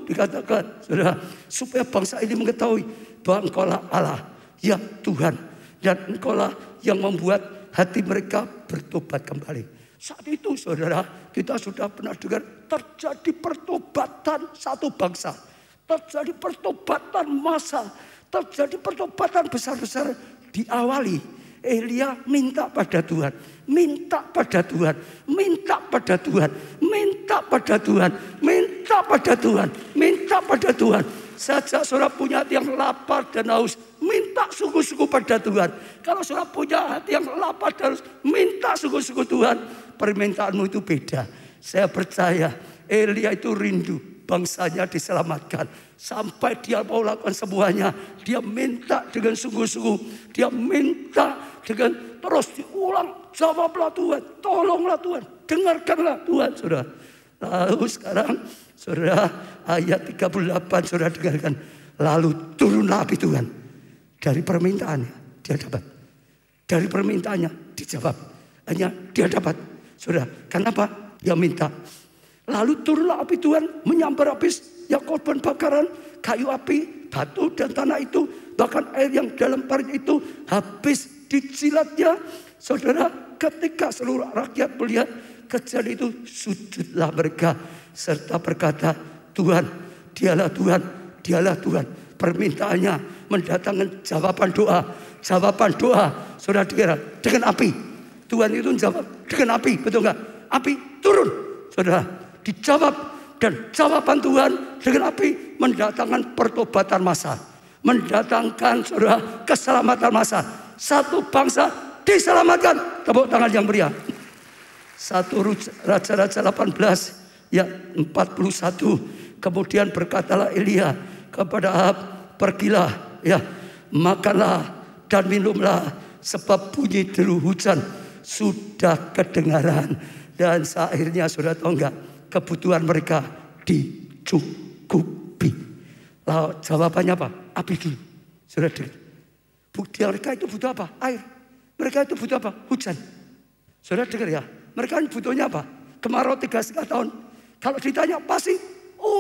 Dikatakan, saudara, supaya bangsa ini mengetahui bahwa Engkaulah Allah, ya Tuhan, dan Engkaulah yang membuat hati mereka bertobat kembali. Saat itu, saudara, kita sudah pernah dengar terjadi pertobatan satu bangsa, terjadi pertobatan massal, terjadi pertobatan besar-besar. Diawali Elia minta pada Tuhan, minta pada Tuhan. Saja saudara punya hati yang lapar dan haus, minta sungguh-sungguh pada Tuhan. Kalau saudara punya hati yang lapar dan haus, minta sungguh-sungguh Tuhan. Permintaanmu itu beda. Saya percaya Elia itu rindu bangsanya diselamatkan. Sampai dia mau lakukan semuanya, dia minta dengan sungguh-sungguh. Dia minta dengan terus diulang. Jawablah Tuhan, tolonglah Tuhan, dengarkanlah Tuhan, saudara. Lalu sekarang, saudara, ayat 38, saudara dengarkan. Lalu turunlah api Tuhan. Dari permintaannya, dia dapat. Dari permintaannya, dijawab. Hanya dia dapat. Saudara, kenapa? Dia minta. Lalu turunlah api Tuhan, menyambar habis ya korban bakaran, kayu api, batu dan tanah itu, bahkan air yang dalam parit itu habis dijilatnya. Saudara, ketika seluruh rakyat melihat kejadian itu, sujudlah mereka serta berkata, Tuhan, dialah Tuhan, dialah Tuhan. Permintaannya mendatangkan jawaban doa. Saudara dengar, dengan api. Tuhan itu menjawab dengan api, betul enggak? Api turun, saudara, dijawab. Dan jawaban Tuhan dengan api mendatangkan pertobatan massal, mendatangkan, saudara, keselamatan massal. Satu bangsa diselamatkan. Tepuk tangan yang meriah. 1 Raja-Raja 18 ya 41. Kemudian berkatalah Elia kepada Ahab, pergilah, ya, makanlah dan minumlah, sebab bunyi deru hujan sudah kedengaran. Dan akhirnya, saudara tahu enggak, kebutuhan mereka dicukupi. Lalu jawabannya apa? Api dulu. Saudara dengar. Bukti mereka itu butuh apa? Air. Mereka itu butuh apa? Hujan. Saudara dengar ya. Mereka butuhnya apa? Kemarau 3,5 tahun. Kalau ditanya pasti,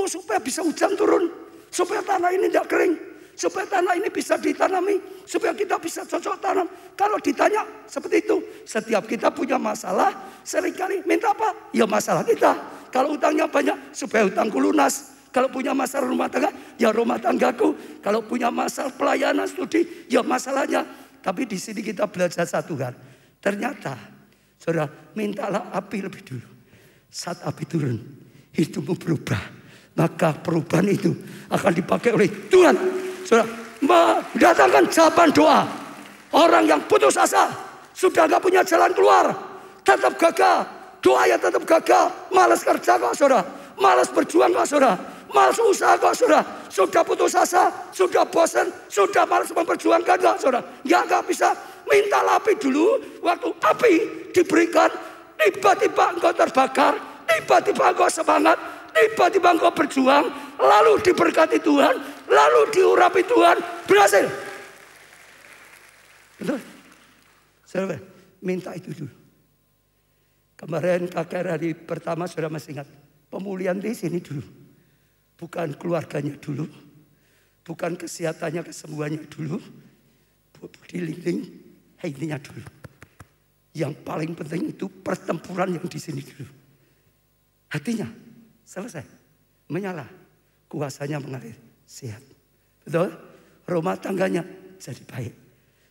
supaya bisa hujan turun, supaya tanah ini tidak kering, supaya tanah ini bisa ditanami, supaya kita bisa cocok tanam. Kalau ditanya seperti itu, setiap kita punya masalah, seringkali minta apa? Ya masalah kita. Kalau utangnya banyak, supaya utangku lunas. Kalau punya masalah rumah tangga, ya rumah tanggaku. Kalau punya masalah pelayanan studi, ya masalahnya. Tapi di sini kita belajar satu hal. Ternyata, saudara, mintalah api lebih dulu. Saat api turun, hidupmu berubah. Maka perubahan itu akan dipakai oleh Tuhan. Saudara, mendatangkan jawaban doa. Orang yang putus asa, sudah gak punya jalan keluar, tetap gagal. Doanya tetap gagal. Malas kerja kok saudara. Malas berjuang kok saudara. Malas usaha kok saudara. Sudah putus asa, sudah bosan, sudah malas memperjuangkan kok saudara. Gak bisa. Mintalah api dulu. Waktu api diberikan, tiba-tiba engkau terbakar, tiba-tiba engkau semangat, tiba-tiba engkau berjuang, lalu diberkati Tuhan, lalu diurapi Tuhan, berhasil. Betul? Saudara, minta itu dulu. Kemarin kakek hari pertama saudara masih ingat, pemulihan di sini dulu. Bukan keluarganya dulu, bukan kesehatannya, kesembuhannya dulu, dililing ininya dulu. Yang paling penting itu pertempuran yang di sini dulu. Hatinya selesai, menyala, kuasanya mengalir, sehat. Betul? Rumah tangganya jadi baik.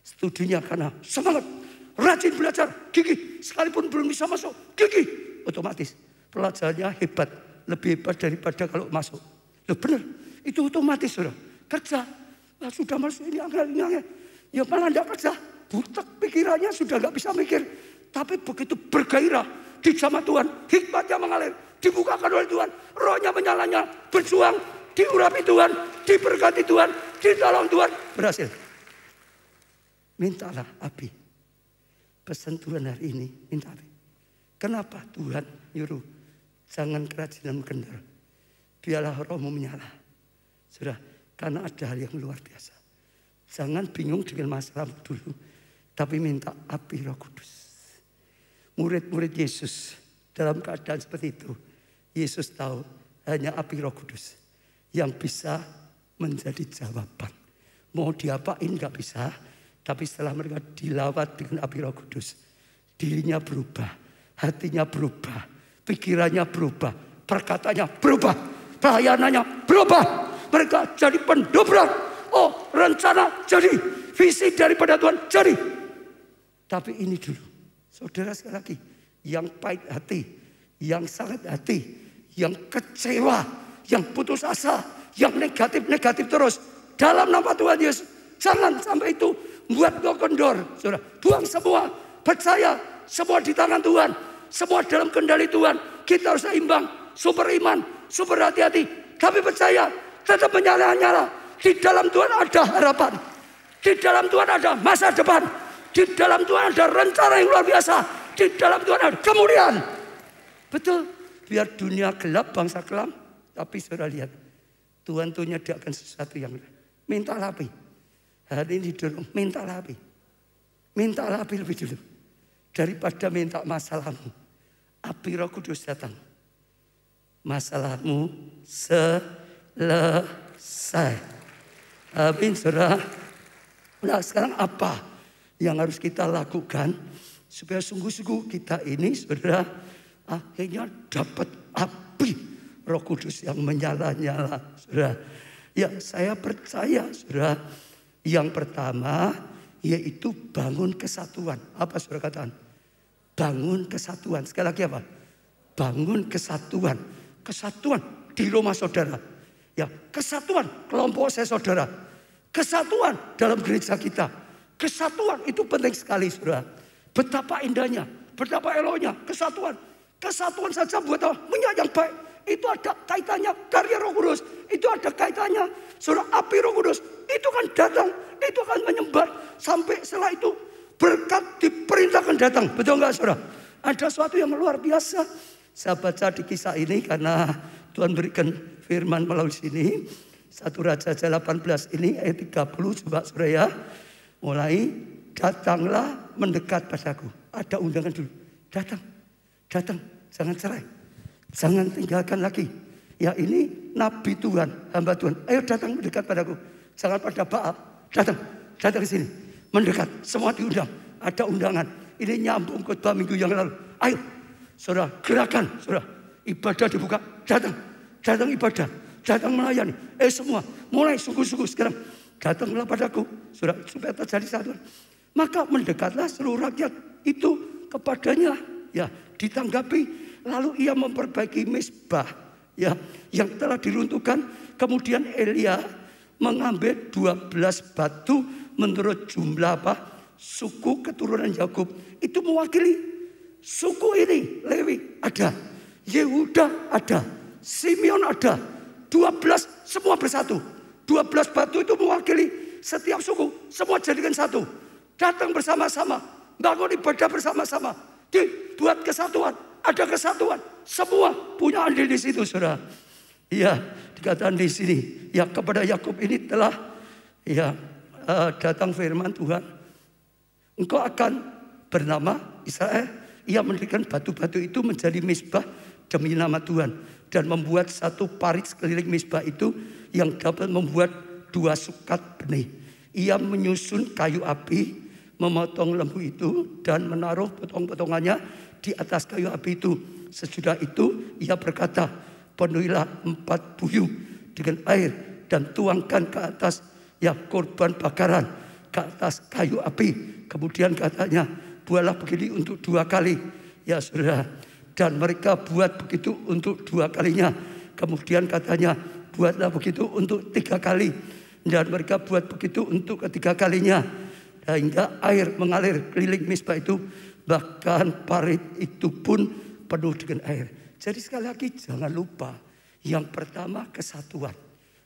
Studinya karena semangat, rajin belajar, gigih. Sekalipun belum bisa masuk, gigih. Otomatis pelajarannya hebat, lebih hebat daripada kalau masuk. Loh benar, itu otomatis sudah kerja. Nah, sudah masuk ini angka-angka. Ya malah tidak kerja. Butek pikirannya sudah gak bisa mikir. Tapi begitu bergairah di zaman Tuhan, hikmatnya mengalir, dibukakan oleh Tuhan, rohnya menyalanya, berjuang, diurapi Tuhan, diberkati Tuhan, ditolong Tuhan, berhasil. Mintalah api. Pesan Tuhan hari ini, minta api. Kenapa Tuhan nyuruh jangan kerajinan kendor, biarlah rohmu menyala. Sudah, karena ada hal yang luar biasa. Jangan bingung dengan masalah dulu, tapi minta api Roh Kudus. Murid-murid Yesus dalam keadaan seperti itu, Yesus tahu hanya api Roh Kudus yang bisa menjadi jawaban. Mau diapain gak bisa, tapi setelah mereka dilawat dengan api Roh Kudus, dirinya berubah, hatinya berubah, pikirannya berubah, perkataannya berubah, pelayanannya berubah. Mereka jadi pendobrak. Oh, rencana jadi, visi daripada Tuhan jadi. Tapi ini dulu, saudara sekali lagi, yang pahit hati, yang sakit hati, yang kecewa, yang putus asa, yang negatif-negatif terus, dalam nama Tuhan Yesus, jangan sampai itu buat kau kendor. Saudara, buang semua, percaya semua di tangan Tuhan, semua dalam kendali Tuhan. Kita harus seimbang, super iman, super hati-hati, tapi percaya, tetap menyala-nyala. Di dalam Tuhan ada harapan. Di dalam Tuhan ada masa depan. Di dalam Tuhan ada rencana yang luar biasa. Di dalam Tuhan ada kemuliaan. Betul. Biar dunia gelap, bangsa kelam. Tapi saudara lihat, Tuhan tuh nyediakan sesuatu yang mintalah api. Hari ini didorong, mintalah api. Mintalah api lebih dulu. Daripada minta masalahmu. Api Roh Kudus datang. Masalahmu selesai. Amin, saudara. Nah, sekarang apa yang harus kita lakukan supaya sungguh-sungguh kita ini, saudara, akhirnya dapat api Roh Kudus yang menyala-nyala, saudara. Ya, saya percaya, saudara. Yang pertama yaitu bangun kesatuan. Apa saudara katakan? Bangun kesatuan. Sekali lagi apa? Bangun kesatuan. Kesatuan di rumah saudara. Ya, kesatuan kelompok saya saudara. Kesatuan dalam gereja kita. Kesatuan itu penting sekali saudara. Betapa indahnya, betapa eloknya kesatuan. Kesatuan saja buat minyak yang baik. Itu ada kaitannya karya Roh Kudus. Itu ada kaitannya saudara, api Roh Kudus. Itu kan datang, itu akan menyebar. Sampai setelah itu berkat diperintahkan datang. Betul enggak saudara? Ada sesuatu yang luar biasa. Saya baca di kisah ini karena Tuhan berikan firman melalui sini. 1 Raja 18 ini ayat 30 coba saudara ya. Mulai datanglah mendekat padaku. Ada undangan dulu. Datang. Datang. Jangan cerai. Jangan tinggalkan lagi. Ya ini nabi Tuhan, hamba Tuhan. Ayo datang mendekat padaku. Jangan pada Baal. Datang ke sini. Mendekat. Semua diundang. Ada undangan. Ini nyambung khotbah minggu yang lalu. Ayo, saudara, gerakan, saudara. Ibadah dibuka. Datang ibadah. Datang melayani. Semua. Mulai sungguh-sungguh sekarang. Datanglah padaku, saudara, supaya terjadi satuan. Maka mendekatlah seluruh rakyat itu kepadanya. Ya, ditanggapi. Lalu ia memperbaiki mezbah. Ya, yang telah diruntuhkan. Kemudian Elia mengambil 12 batu menurut jumlah apa? Suku keturunan Yakub. Itu mewakili suku ini. Lewi ada, Yehuda ada, Simeon ada. 12 semua bersatu. 12 batu itu mewakili setiap suku. Semua jadikan satu. Datang bersama-sama. Bangun ibadah bersama-sama. Dibuat kesatuan. Ada kesatuan. Semua punya andil di situ, saudara. Iya, dikatakan di sini. Ya, kepada Yakub ini telah datang firman Tuhan. Engkau akan bernama Israel. Ia mendirikan batu-batu itu menjadi mezbah demi nama Tuhan. Dan membuat satu parit sekeliling mezbah itu yang dapat membuat 2 sukat benih. Ia menyusun kayu api, memotong lembu itu dan menaruh potong-potongannya di atas kayu api itu. Sesudah itu ia berkata, penuhilah 4 buyung dengan air dan tuangkan ke atas korban bakaran ke atas kayu api. Kemudian katanya, buatlah begini untuk 2 kali. Ya saudara, dan mereka buat begitu untuk 2 kalinya. Kemudian katanya, buatlah begitu untuk 3 kali. Dan mereka buat begitu untuk ketiga kalinya. Hingga air mengalir keliling mezbah itu. Bahkan parit itu pun penuh dengan air. Jadi sekali lagi jangan lupa. Yang pertama kesatuan.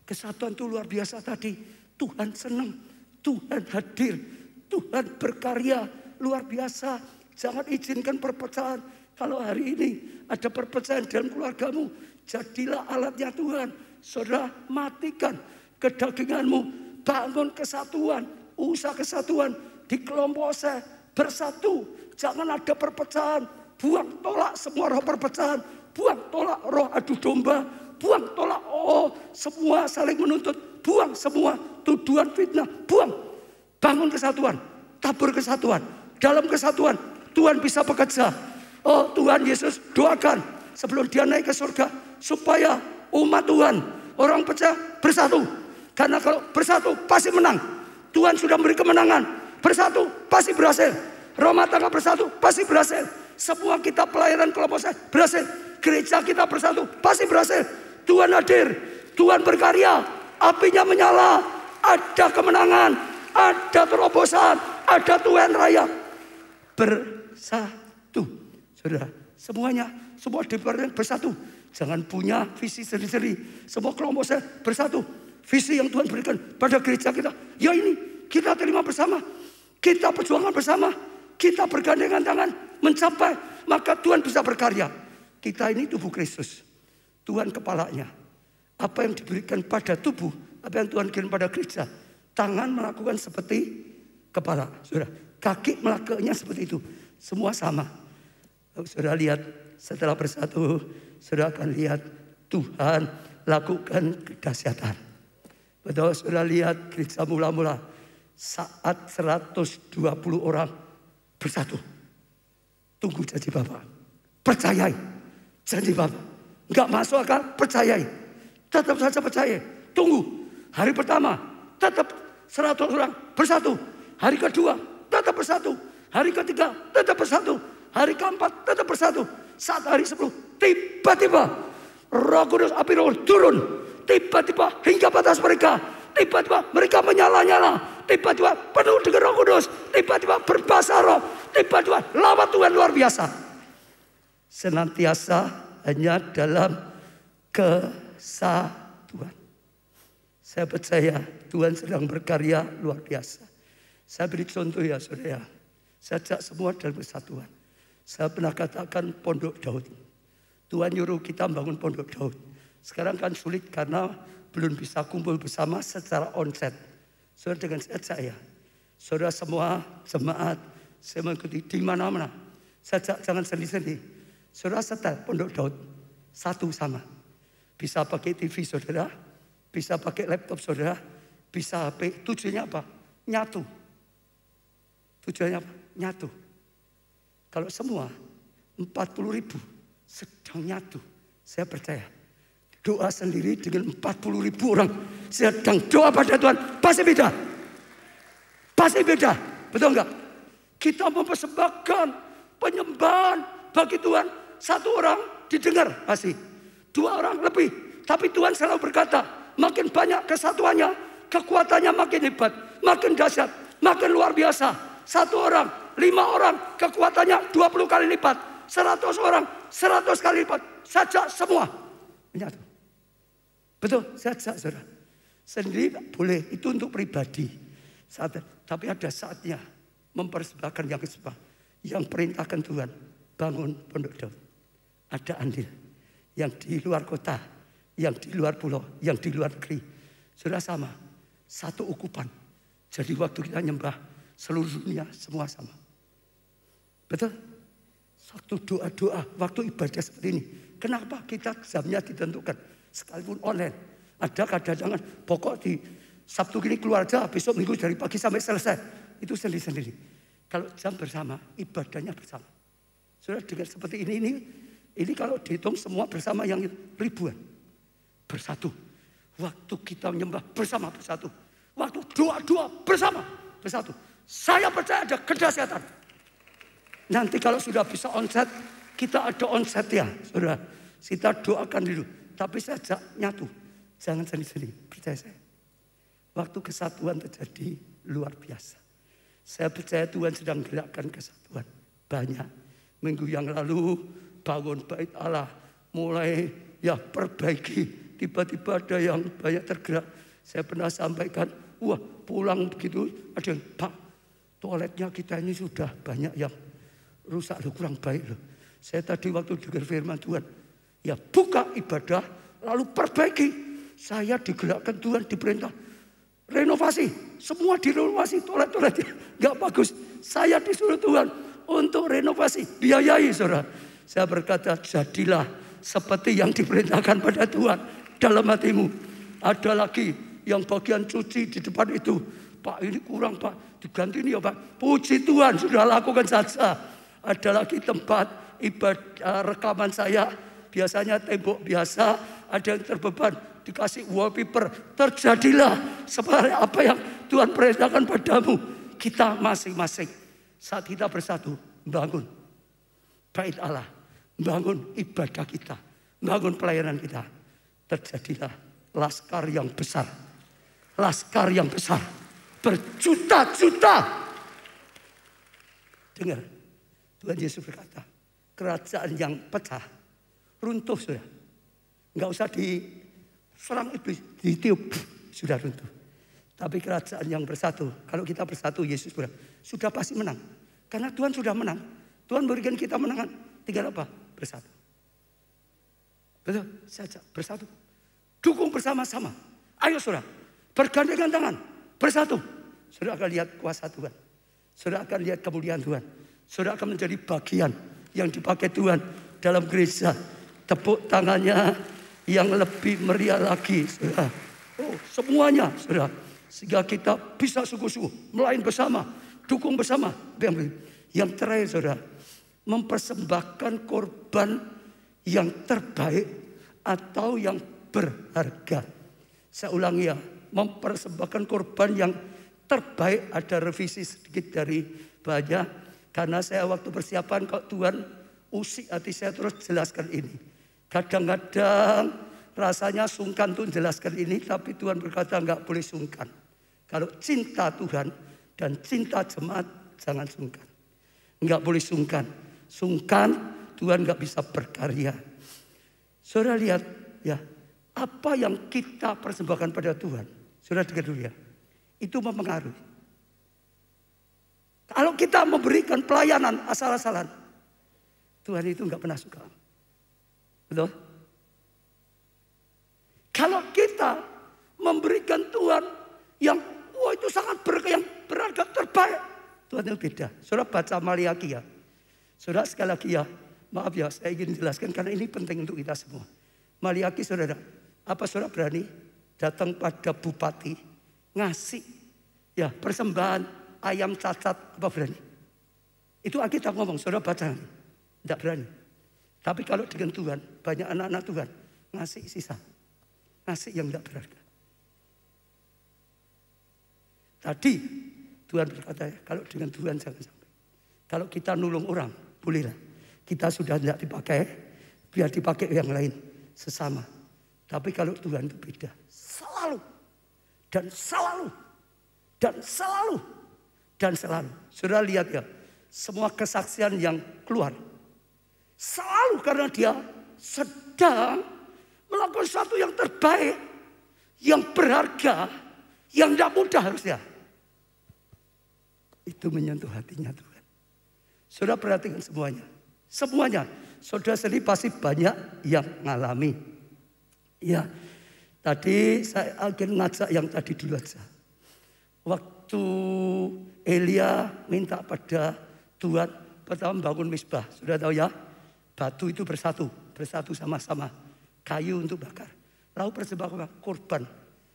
Kesatuan itu luar biasa tadi. Tuhan senang. Tuhan hadir. Tuhan berkarya luar biasa. Jangan izinkan perpecahan. Kalau hari ini ada perpecahan dalam keluargamu, jadilah alatnya Tuhan. Saudara, matikan kedaginganmu. Bangun kesatuan. Usaha kesatuan. Di kelompok saya bersatu. Jangan ada perpecahan. Buang tolak semua roh perpecahan. Buang tolak roh adu domba. Buang tolak semua saling menuntut. Buang semua tuduhan fitnah. Buang. Bangun kesatuan. Tabur kesatuan. Dalam kesatuan Tuhan bisa bekerja. Tuhan Yesus doakan sebelum dia naik ke surga. Supaya umat Tuhan, orang percaya bersatu. Karena kalau bersatu pasti menang. Tuhan sudah memberi kemenangan. Bersatu pasti berhasil. Rumah tangga bersatu pasti berhasil. Semua kita pelayanan kelompok saya berhasil. Gereja kita bersatu pasti berhasil. Tuhan hadir. Tuhan berkarya. Apinya menyala. Ada kemenangan. Ada terobosan. Ada Tuhan raya. Bersatu. Saudara, semuanya. Semua departemen bersatu. Jangan punya visi sendiri-sendiri. Semua kelompok saya bersatu. Visi yang Tuhan berikan pada gereja kita. Ya ini kita terima bersama. Kita perjuangan bersama. Kita bergandengan tangan mencapai. Maka Tuhan bisa berkarya. Kita ini tubuh Kristus. Tuhan kepalanya. Apa yang diberikan pada tubuh. Apa yang Tuhan kirim pada gereja. Tangan melakukan seperti kepala. Saudara, kaki melakukannya seperti itu. Semua sama. Saudara lihat setelah bersatu. Saudara akan lihat Tuhan lakukan kedahsyatan. Betul, saudara lihat gereja mula-mula. Saat 120 orang bersatu. Tunggu janji Bapak. Percayai janji Bapak. Enggak masuk akal, percayai. Tetap saja percaya. Tunggu. Hari pertama tetap 100 orang bersatu. Hari kedua tetap bersatu. Hari ketiga tetap bersatu. Hari keempat tetap bersatu. Saat hari 10 tiba-tiba Roh Kudus, api Roh turun. Tiba-tiba hingga batas mereka. Tiba-tiba mereka menyala-nyala. Tiba-tiba penuh dengan Roh Kudus. Tiba-tiba berbahasa roh. Tiba-tiba lawat Tuhan luar biasa. Senantiasa hanya dalam kesatuan. Saya percaya Tuhan sedang berkarya luar biasa. Saya beri contoh ya saudara. Saya ajak semua dalam kesatuan. Saya pernah katakan Pondok Daud. Tuhan nyuruh kita bangun Pondok Daud. Sekarang kan sulit karena belum bisa kumpul bersama secara onsite. Saudara dengan saya. Saudara semua jemaat. Saya mengikuti di mana-mana. Saya jangan sendiri-sendiri. Saudara setel Pondok Daud. Satu sama. Bisa pakai TV saudara. Bisa pakai laptop saudara. bisa HP, tujuannya apa? Nyatu. Tujuannya apa? Nyatu. Kalau semua 40.000 sedang nyatu, saya percaya doa sendiri dengan 40.000 orang sedang doa pada Tuhan pasti beda. Pasti beda, betul enggak? Kita mempersembahkan penyembahan bagi Tuhan. Satu orang didengar pasti, 2 orang lebih. Tapi Tuhan selalu berkata, makin banyak kesatuannya, kekuatannya makin hebat, makin dahsyat, makin luar biasa. 1 orang, 5 orang, kekuatannya 20 kali lipat. 100 orang, 100 kali lipat. Saja semua menyatu. Betul, saja saudara. Sendiri boleh, itu untuk pribadi. Tapi ada saatnya mempersembahkan yang kesempatan. Yang perintahkan Tuhan, bangun pondok Daud. Ada andil. Yang di luar kota, yang di luar pulau, yang di luar negeri. Sudah sama, satu ukupan. Jadi waktu kita nyembah, seluruh dunia semua sama. Betul? Satu doa-doa, waktu ibadah seperti ini. Kenapa kita jamnya ditentukan? Sekalipun online. Ada kadang-kadang pokok di Sabtu gini keluar aja, besok minggu dari pagi sampai selesai. Itu sendiri-sendiri. Kalau jam bersama, ibadahnya bersama. Sudah dengar seperti ini kalau dihitung semua bersama yang ribuan. Bersatu. Waktu kita menyembah bersama bersatu. Waktu doa-doa bersama bersatu. Saya percaya ada kedahsyatan. Nanti kalau sudah bisa onset, kita ada onset ya. Saudara, kita doakan dulu. Tapi saja nyatu. Jangan sendiri-sendiri, percaya saya. Waktu kesatuan terjadi luar biasa. Saya percaya Tuhan sedang gerakkan kesatuan. Banyak. Minggu yang lalu bangun bait Allah. Mulai ya perbaiki. Tiba-tiba ada yang banyak tergerak. Saya pernah sampaikan. Wah pulang begitu. Ada yang Pak toiletnya kita ini sudah banyak yang rusak loh, kurang baik loh. Saya tadi waktu dengar firman Tuhan. Ya buka ibadah lalu perbaiki. Saya digerakkan Tuhan diperintah. Renovasi, semua direnovasi, toilet-toiletnya nggak bagus. Saya disuruh Tuhan untuk renovasi, biayai saudara. Saya berkata, jadilah seperti yang diperintahkan pada Tuhan dalam hatimu. Ada lagi yang bagian cuci di depan itu, Pak ini kurang Pak, diganti ini ya Pak. Puji Tuhan sudah lakukan saja. Ada lagi tempat ibadah rekaman saya, biasanya tembok biasa, ada yang terbeban. Dikasih wallpaper, terjadilah seperti apa yang Tuhan perintahkan padamu. Kita masing-masing saat kita bersatu bangun bait Allah, bangun ibadah kita, bangun pelayanan kita, terjadilah laskar yang besar, laskar yang besar, berjuta-juta. Dengar, Tuhan Yesus berkata, kerajaan yang pecah runtuh sudah, nggak usah serang iblis, ditiup, sudah runtuh. Tapi kerajaan yang bersatu, kalau kita bersatu, Yesus bilang, sudah pasti menang. Karena Tuhan sudah menang. Tuhan berikan kita menangan. Tinggal apa? Bersatu. Betul? Saja, bersatu. Dukung bersama-sama. Ayo saudara, bergandengan tangan, bersatu. Saudara akan lihat kuasa Tuhan. Saudara akan lihat kemuliaan Tuhan. Saudara akan menjadi bagian yang dipakai Tuhan dalam gereja. Tepuk tangannya yang lebih meriah lagi, saudara. Oh, semuanya, saudara. Sehingga kita bisa sungguh-sungguh melayani bersama, dukung bersama. Yang terakhir, saudara, mempersembahkan korban yang terbaik atau yang berharga. Saya ulangi ya, mempersembahkan korban yang terbaik. Ada revisi sedikit dari banyak, karena saya waktu persiapan kok Tuhan usik hati saya terus jelaskan ini. Kadang-kadang rasanya sungkan tuh jelaskan ini, tapi Tuhan berkata enggak boleh sungkan. Kalau cinta Tuhan dan cinta jemaat, jangan sungkan. Enggak boleh sungkan. Sungkan, Tuhan enggak bisa berkarya. Saudara lihat ya, apa yang kita persembahkan pada Tuhan. Saudara dengar dulu ya, itu mempengaruhi. Kalau kita memberikan pelayanan asal-asalan, Tuhan itu enggak pernah suka. Betul? Kalau kita memberikan Tuhan yang wah itu sangat berharga, yang berharga terbaik, Tuhan itu beda. Saudara baca Maliaki ya. Saudara sekali lagi ya, maaf ya saya ingin jelaskan karena ini penting untuk kita semua. Maliaki saudara, apa saudara berani datang pada bupati ngasih ya persembahan ayam cacat apa berani? Itu Alkitab ngomong, saudara baca nanti. Tidak berani. Tapi kalau dengan Tuhan, banyak anak-anak Tuhan ngasih sisa. Ngasih yang tidak berharga. Tadi Tuhan berkata, kalau dengan Tuhan jangan sampai. Kalau kita nulung orang, bolehlah. Kita sudah tidak dipakai, biar dipakai yang lain. Sesama. Tapi kalau Tuhan itu beda. Selalu. Dan selalu. Dan selalu. Dan selalu. Saudara lihat ya. Semua kesaksian yang keluar. Selalu karena dia sedang melakukan sesuatu yang terbaik. Yang berharga. Yang tidak mudah harusnya. Itu menyentuh hatinya Tuhan. Saudara perhatikan semuanya. Semuanya. Saudara sendiri pasti banyak yang ngalami. Ya. Tadi saya akan ngajak yang tadi dulu aja. Waktu Elia minta pada Tuhan pertama bangun misbah. Sudah tahu ya? Batu itu bersatu sama-sama. Kayu untuk bakar. Lalu persembahkan korban.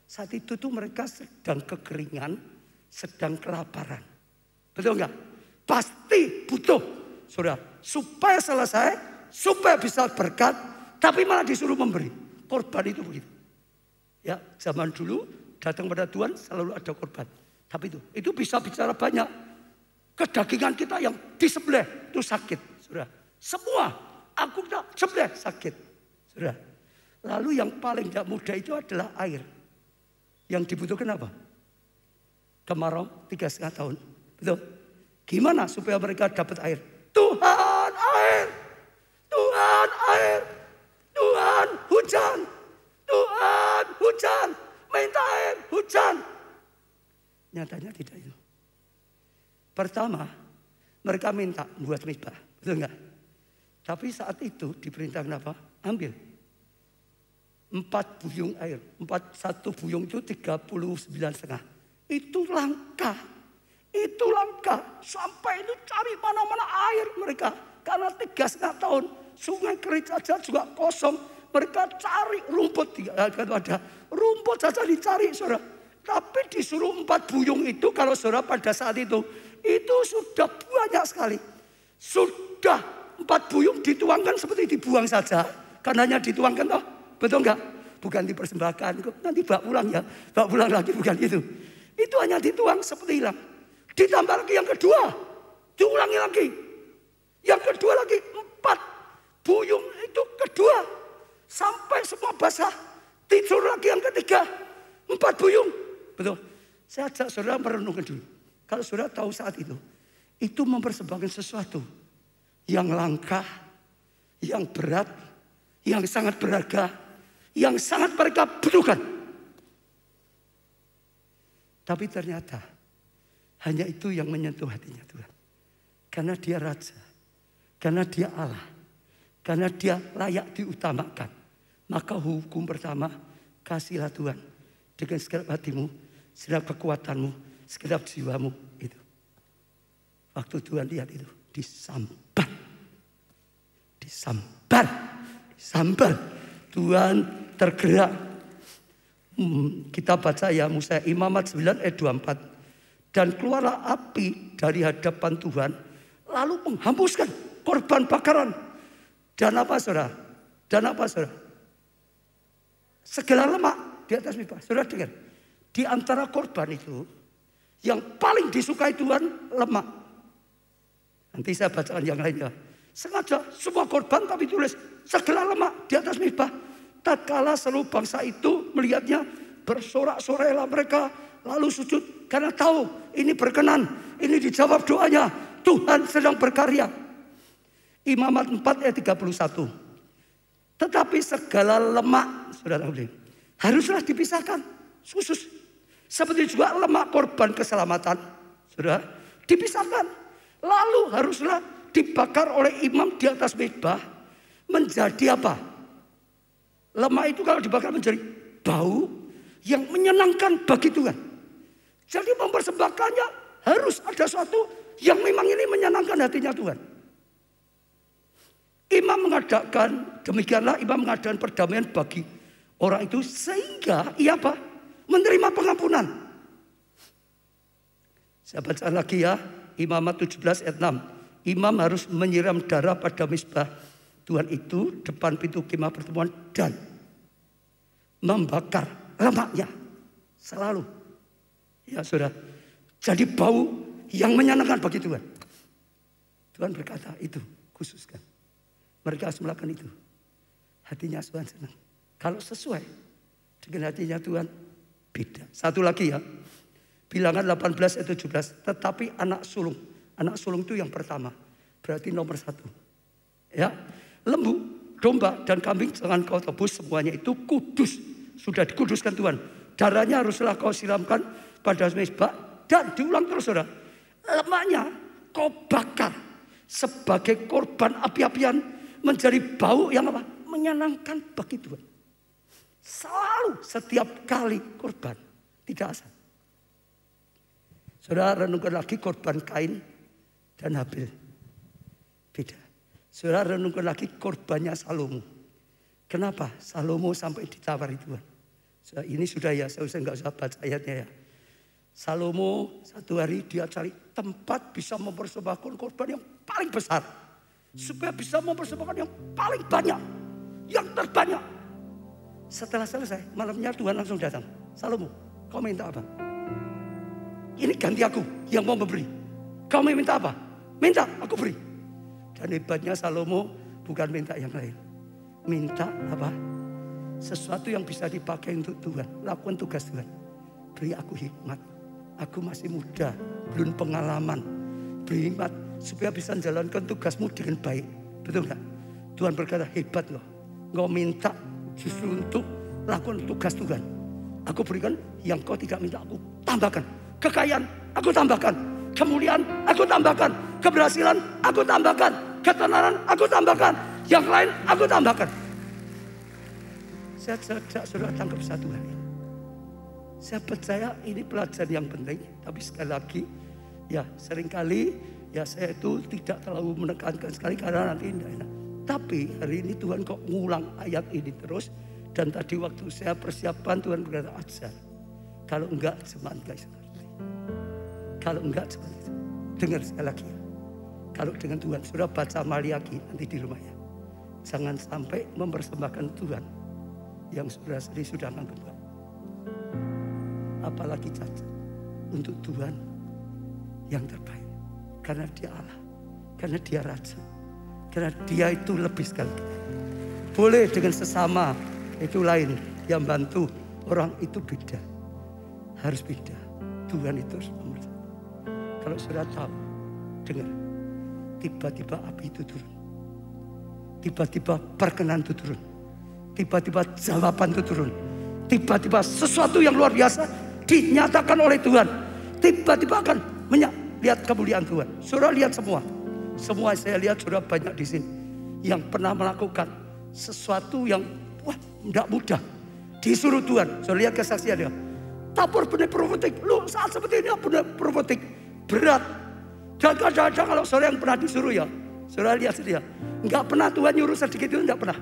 Saat itu tuh mereka sedang kekeringan, sedang kelaparan. Betul enggak? Pasti butuh. Saudara, supaya selesai, supaya bisa berkat, tapi malah disuruh memberi. Korban itu begitu. Ya, zaman dulu datang pada Tuhan selalu ada korban. Tapi itu bisa bicara banyak. Kedagingan kita yang disembelih itu sakit, saudara. Semua aku tak sembelih sakit, saudara. Lalu yang paling tidak mudah itu adalah air. Yang dibutuhkan apa? Kemarau 3,5 tahun, betul? Gimana supaya mereka dapat air? Tuhan air, Tuhan air, Tuhan hujan, Tuhan hujan, minta air hujan. Nyatanya tidak itu. Pertama, mereka minta buat misbah, betul enggak? Tapi saat itu diperintahkan apa? Ambil 4 buyung air. 1 buyung itu 39,5. Itu langka. Itu langka. Sampai itu cari mana-mana air mereka. Karena 3,5 tahun sungai Kerit saja juga kosong. Mereka cari rumput. Ada rumput saja dicari, saudara. Tapi disuruh 4 buyung itu kalau saudara pada saat itu sudah banyak sekali. Sudah 4 buyung dituangkan seperti dibuang saja. Karena hanya dituangkan toh. Betul enggak? Bukan dipersembahkan. Nanti bawa pulang ya. Bawa pulang lagi bukan itu. Itu hanya dituang seperti hilang. Ditambah lagi yang kedua. Diulangi lagi. Yang kedua lagi 4 buyung itu kedua. Sampai semua basah. Disuruh lagi yang ketiga. 4 buyung. Betul. Saya ajak saudara merenungkan dulu. Kalau saudara tahu saat itu mempersembahkan sesuatu yang langka, yang berat, yang sangat berharga, yang sangat mereka butuhkan. Tapi ternyata hanya itu yang menyentuh hatinya Tuhan. Karena dia raja, karena dia Allah, karena dia layak diutamakan. Maka hukum pertama, kasihlah Tuhan dengan segenap hatimu, segenap kekuatanmu, segenap jiwamu itu. Waktu Tuhan lihat itu, disambar. Tuhan tergerak. Kita baca ya Musa Imamat 9 ayat 24. Dan keluarlah api dari hadapan Tuhan, lalu menghembuskan korban bakaran. Dan apa saudara? Segala lemak di atas misbah. Saudara dengar, di antara korban itu yang paling disukai Tuhan lemak. Nanti saya bacakan yang lainnya. Sengaja semua korban tapi tulis segala lemak di atas misbah. Tatkala seluruh bangsa itu melihatnya, bersorak-sorailah mereka lalu sujud karena tahu ini berkenan, ini dijawab doanya, Tuhan sedang berkarya. Imamat 4 ayat 31. Tetapi segala lemak, saudara haruslah dipisahkan khusus. Seperti juga lemak korban keselamatan, saudara, dipisahkan. Lalu haruslah dibakar oleh imam di atas misbah menjadi apa? Lemak itu kalau dibakar menjadi bau yang menyenangkan bagi Tuhan. Jadi mempersembahkannya harus ada sesuatu yang memang ini menyenangkan hatinya Tuhan. Imam mengadakan, demikianlah imam mengadakan perdamaian bagi orang itu sehingga ia apa? Menerima pengampunan. Saya baca lagi ya, Imamat 17 ayat 6. Imam harus menyiram darah pada misbah Tuhan itu depan pintu kemah pertemuan dan membakar lemaknya selalu. Ya saudara, jadi bau yang menyenangkan bagi Tuhan. Tuhan berkata itu khususkan. Mereka harus melakukan itu. Hatinya Tuhan senang. Kalau sesuai dengan hatinya Tuhan, beda. Satu lagi ya, Bilangan 18 ayat 17. Tetapi anak sulung itu yang pertama, berarti nomor 1. Ya, lembu, domba dan kambing jangan kau tebus, semuanya itu kudus. Sudah dikuduskan Tuhan. Darahnya haruslah kau siramkan pada mezbah dan diulang terus saudara. Lemaknya kau bakar sebagai korban api-apian menjadi bau yang apa? Menyenangkan bagi Tuhan. Selalu setiap kali korban, tidak asal. Saudara renungkan lagi korban Kain dan Habil. Beda. Saudara renungkan lagi korbannya Salomo. Kenapa Salomo sampai ditawari Tuhan? Ini sudah ya, saya nggak usah baca ayatnya ya. Salomo satu hari dia cari tempat bisa mempersembahkan korban yang paling besar. Supaya bisa mempersembahkan yang paling banyak. Yang terbanyak. Setelah selesai, malamnya Tuhan langsung datang. Salomo, kau minta apa? Ini ganti aku yang mau memberi. Kau minta apa? Minta, aku beri. Dan hebatnya Salomo bukan minta yang lain. Minta apa? Sesuatu yang bisa dipakai untuk Tuhan. Lakukan tugas Tuhan. Beri aku hikmat. Aku masih muda, belum pengalaman. Beri hikmat supaya bisa menjalankan tugasmu dengan baik. Betul gak? Tuhan berkata, hebat loh. Engkau minta justru untuk lakukan tugas Tuhan. Aku berikan yang kau tidak minta, aku tambahkan. Kekayaan, aku tambahkan. Kemuliaan, aku tambahkan. Keberhasilan, aku tambahkan. Ketenaran, aku tambahkan. Yang lain, aku tambahkan. Saya sudah tangkap satu hal ini. Saya percaya ini pelajaran yang penting. Tapi sekali lagi, ya seringkali ya saya itu tidak terlalu menekankan sekali karena nanti tidak enak. Tapi hari ini Tuhan kok ngulang ayat ini terus. Dan tadi waktu saya persiapan Tuhan berkata ajar. Kalau enggak cuman guys. Kalau enggak cuman itu. Dengar sekali lagi ya. Kalau dengan Tuhan sudah baca Maliaki nanti di rumah ya. Jangan sampai mempersembahkan Tuhan yang sudah menganggap Tuhan. Apalagi cacat untuk Tuhan yang terbaik. Karena dia Allah. Karena dia Raja. Karena dia itu lebih sekali. Boleh dengan sesama itu lain. Yang bantu orang itu beda. Harus beda. Tuhan itu harus nomor 1. Kalau sudah tahu, dengar. Tiba-tiba api itu turun. Tiba-tiba perkenan itu turun. Tiba-tiba jawaban itu turun. Tiba-tiba sesuatu yang luar biasa dinyatakan oleh Tuhan. Tiba-tiba akan lihat kemuliaan Tuhan. Saudara lihat semua. Semua saya lihat sudah banyak di sini. Yang pernah melakukan sesuatu yang tidak mudah. Disuruh Tuhan. Saudara lihat kesaksian dia. Tabur benih profetik. Lu saat seperti ini benih profetik. Berat. Dan kadang-kadang kalau saudara yang pernah disuruh ya. Saudara lihat dia. Enggak pernah Tuhan nyuruh sedikit itu, enggak pernah.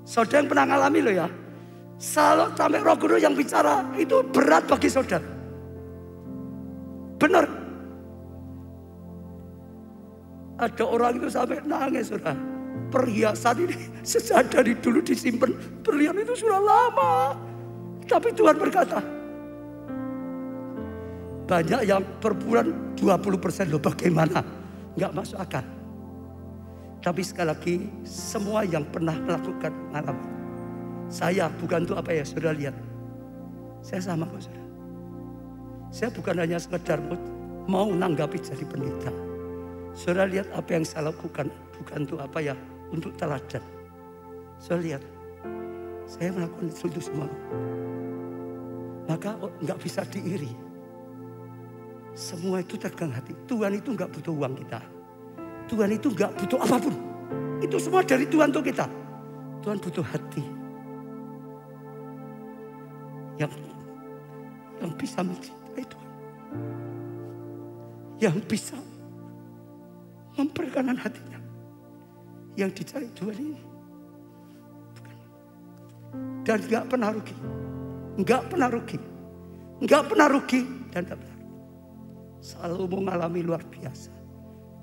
Saudara yang pernah ngalami loh ya. Kalau sampai Roh Kudus yang bicara itu berat bagi saudara. Benar. Ada orang itu sampai nangis saudara. Perhiasan ini sejak dari dulu disimpan. Berlian itu sudah lama. Tapi Tuhan berkata. Banyak yang per bulan 20% loh bagaimana. Enggak masuk akal. Tapi sekali lagi semua yang pernah melakukan malam. Saya bukan untuk apa ya saudara lihat. Saya sama kok saudara. Saya bukan hanya sekedar mau nanggapi jadi pendeta. Saudara lihat apa yang saya lakukan. Bukan untuk apa ya. Untuk teladan. Saudara lihat. Saya melakukan itu semua. Maka nggak bisa diiri. Semua itu tergang hati. Tuhan itu nggak butuh uang kita. Tuhan itu nggak butuh apapun. Itu semua dari Tuhan untuk kita. Tuhan butuh hati. Yang bisa mencintai Tuhan. Yang bisa memperkenan hatinya. Yang dicari Tuhan ini. Bukan. Dan nggak pernah rugi. Nggak pernah rugi. Nggak pernah rugi dan tak pernah. selalu mengalami luar biasa.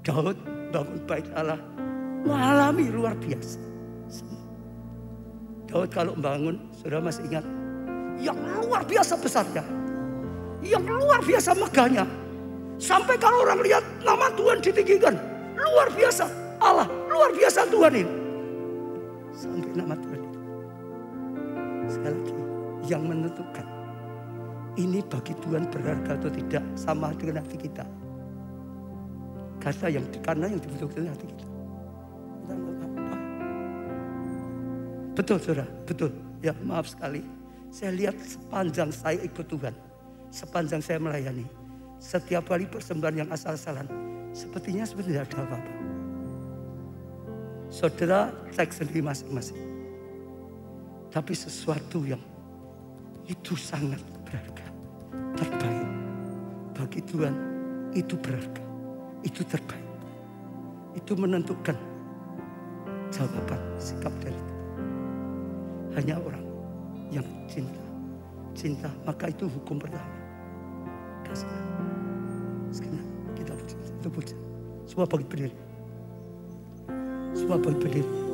Daud bangun bait Allah mengalami luar biasa. Daud kalau bangun, saudara masih ingat, yang luar biasa besarnya, yang luar biasa megahnya. Sampai kalau orang lihat nama Tuhan ditinggikan, luar biasa Allah, luar biasa Tuhan ini. Sampai nama Tuhan itu. Sekali lagi, yang menentukan ini bagi Tuhan berharga atau tidak sama dengan hati kita. Karena yang dibutuhkan hati kita. Betul saudara, betul. Ya maaf sekali. Saya lihat sepanjang saya ikut Tuhan, sepanjang saya melayani, setiap kali persembahan yang asal-asalan, sepertinya tidak ada apa-apa. Saudara cek sendiri masing-masing. Tapi sesuatu yang itu sangat berharga, terbaik bagi Tuhan, itu berharga, itu terbaik, itu menentukan jawaban sikap dari kita. Hanya orang yang cinta, maka itu hukum pertama. Kasih. Sekarang kita puja. Semua bagi berdiri. Semua bagi berdiri.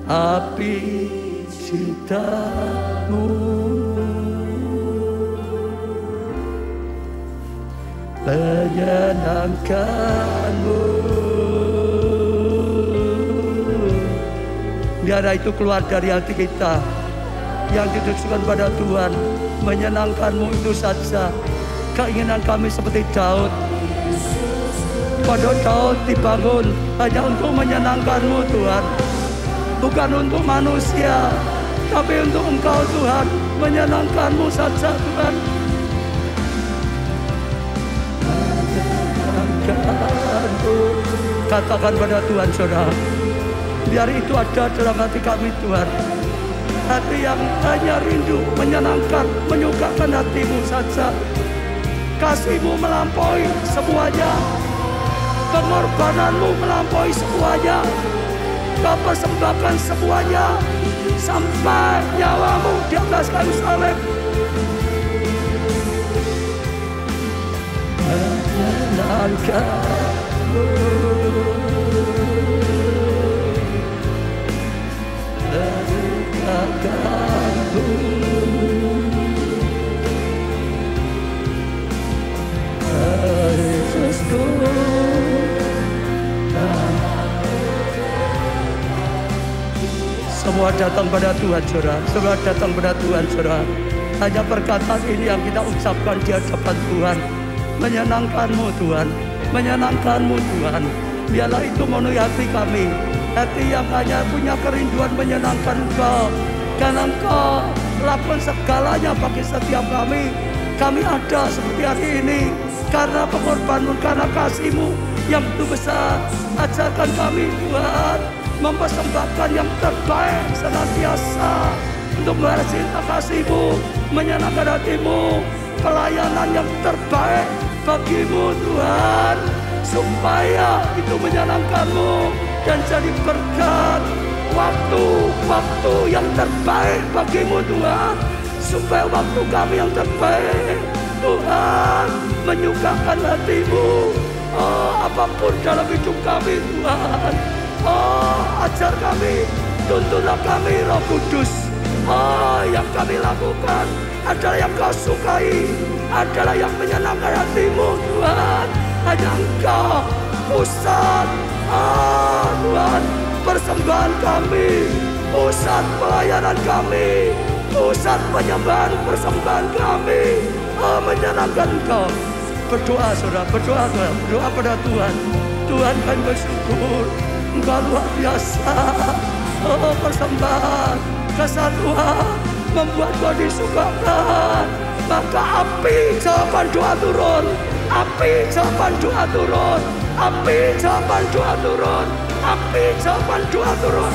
Api cintamu menyenangkanmu. Biar itu keluar dari hati kita, yang ditujukan pada Tuhan, menyenangkanmu itu saja. Keinginan kami seperti Daud. Pada Daud dibangun hanya untuk menyenangkanmu Tuhan. Bukan untuk manusia, tapi untuk Engkau Tuhan, menyenangkanmu saja Tuhan. Katakan pada Tuhan saudara, biar itu ada dalam hati kami Tuhan. Hati yang hanya rindu, menyenangkan, menyukakan hatimu saja. Kasihmu melampaui semuanya, pengorbananmu melampaui semuanya. Kau persembahkan semuanya sampai nyawamu di atas kayu salib. Menyenangkanmu, menyenangkanmu, Yesusku. Semua datang pada Tuhan saudara. Semua datang pada Tuhan saudara. Hanya perkataan ini yang kita ucapkan di hadapan Tuhan. Menyenangkanmu Tuhan, menyenangkanmu Tuhan. Biarlah itu memenuhi hati kami, hati yang hanya punya kerinduan menyenangkan Engkau. Karena Engkau lakukan segalanya bagi setiap kami. Kami ada seperti hari ini karena pengorbananmu, karena kasih-Mu yang begitu besar. Ajarkan kami Tuhan mempersembahkan yang terbaik senantiasa untuk membalas cinta kasih-Mu, menyenangkan hati-Mu, pelayanan yang terbaik bagi-Mu Tuhan, supaya itu menyenangkan-Mu dan jadi berkat. Waktu yang terbaik bagi-Mu Tuhan, supaya waktu kami yang terbaik Tuhan menyukakan hati-Mu. Oh, apapun dalam hidup kami Tuhan, oh, ajar kami, tuntunlah kami Roh Kudus. Oh, yang kami lakukan adalah yang Kau sukai, adalah yang menyenangkan hati-Mu Tuhan. Hanya Engkau pusat, oh Tuhan, persembahan kami, pusat pelayanan kami, pusat penyembahan persembahan kami. Oh, menyenangkan Engkau. Berdoa saudara, berdoa saudara, berdoa pada Tuhan. Tuhan, kami bersyukur Engkau luar biasa. Oh, persembahan kesatuan membuat Kau disukakan. Maka api jawaban doa turun, api jawaban doa turun, api jawaban doa turun, api jawaban doa turun.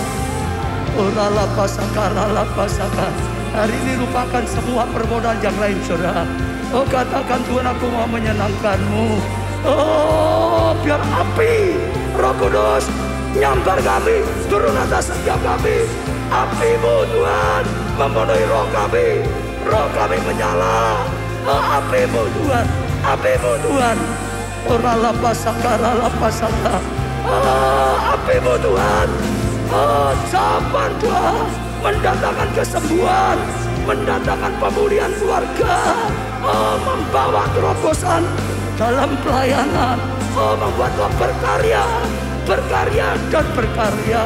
Orala pasaka, rala pasaka. Hari ini lupakan semua permodalan yang lain, saudara. Oh, katakan Tuhan, aku mau menyenangkan-Mu. Oh, biar api Roh Kudus nyambar kami, turun atas setiap kami. Api-Mu Tuhan memenuhi roh kami. Roh kami menyala. Oh, api-Mu Tuhan, api-Mu Tuhan. Orala pasaka, rala pasaka. Oh, api-Mu Tuhan. Oh, jawaban doa mendatangkan kesembuhan, mendatangkan pemulihan keluarga. Oh, membawa terobosan dalam pelayanan. Oh, membuat lo berkarya, berkarya dan berkarya.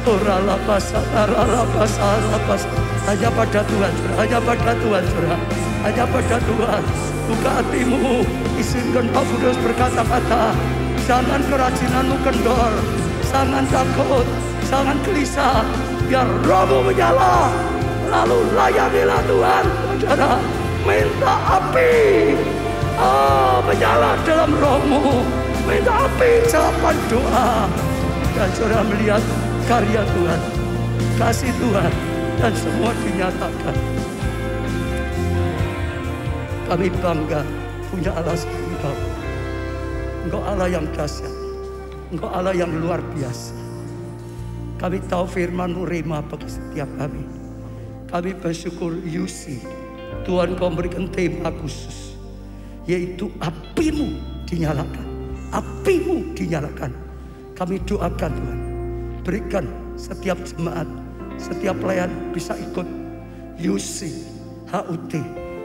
Orala pasaka, rala pasaka. Hanya pada Tuhan, saudara. Hanya pada Tuhan, saudara. Hanya pada Tuhan. Buka hatimu, izinkan Roh Kudus berkata-kata. Jangan kerajinanmu kendor, jangan takut, jangan gelisah. Biar rohmu menyala. Lalu layanilah Tuhan, saudara. Minta api, oh, menyala dalam rohmu. Minta api, jawaban doa. Dan saudara melihat karya Tuhan, kasih Tuhan, dan semua dinyatakan. Kami bangga punya Allah seperti Engkau. Engkau Allah yang dahsyat, Engkau Allah yang luar biasa. Kami tahu firman-Mu rema bagi setiap kami. Kami bersyukur Yusi, Tuhan Kau memberikan tema khusus, yaitu api-Mu dinyalakan. Api-Mu dinyalakan. Kami doakan Tuhan, berikan setiap jemaat, setiap pelayan bisa ikut Yusi, HUT,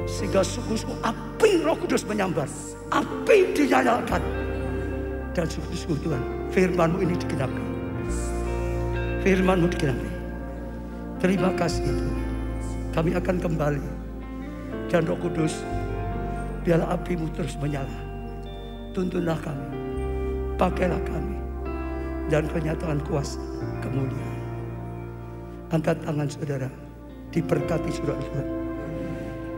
sehingga suku-suku api Roh Kudus menyambar, api dinyalakan. Dan suku-suku Tuhan, firman-Mu ini digenapi. Firman-Mu digenapi. Terima kasih Tuhan. Kami akan kembali. Dan Roh Kudus, biarlah api-Mu terus menyala. Tuntunlah kami, pakailah kami, dan kenyataan kuasa kemuliaan. Angkat tangan saudara, diberkati saudara Tuhan.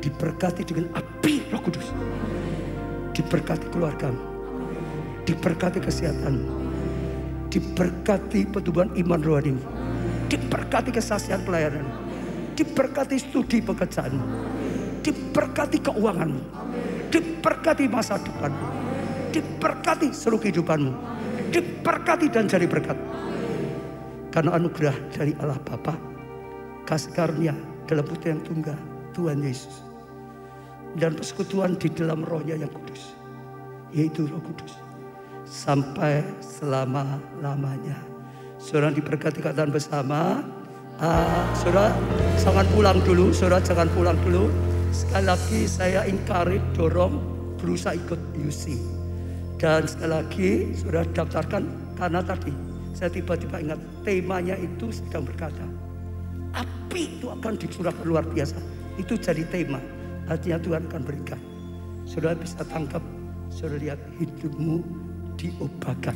Diberkati dengan api Roh Kudus. Diberkati keluargamu, diberkati kesehatanmu, diberkati pertumbuhan iman rohanimu, diberkati kesaksian pelayanan, diberkati studi pekerjaanmu, diberkati keuanganmu, diberkati masa depanmu, diberkati seluruh kehidupanmu, diberkati dan jadi berkat. Karena anugerah dari Allah Bapa, kasih karunia dalam Putra yang tunggal Tuhan Yesus, dan persekutuan di dalam Roh-Nya yang kudus, yaitu Roh Kudus, sampai selama-lamanya. Saudara diberkati katakan bersama. Saudara jangan pulang dulu, saudara jangan pulang dulu. Sekali lagi saya encourage, dorong, berusaha ikut UC. Dan sekali lagi saudara daftarkan, karena tadi saya tiba-tiba ingat temanya itu sedang berkata, api itu akan dicurahkan luar biasa. Itu jadi tema, artinya Tuhan akan berikan. Saudara bisa tangkap, saudara lihat hidupmu diubahkan.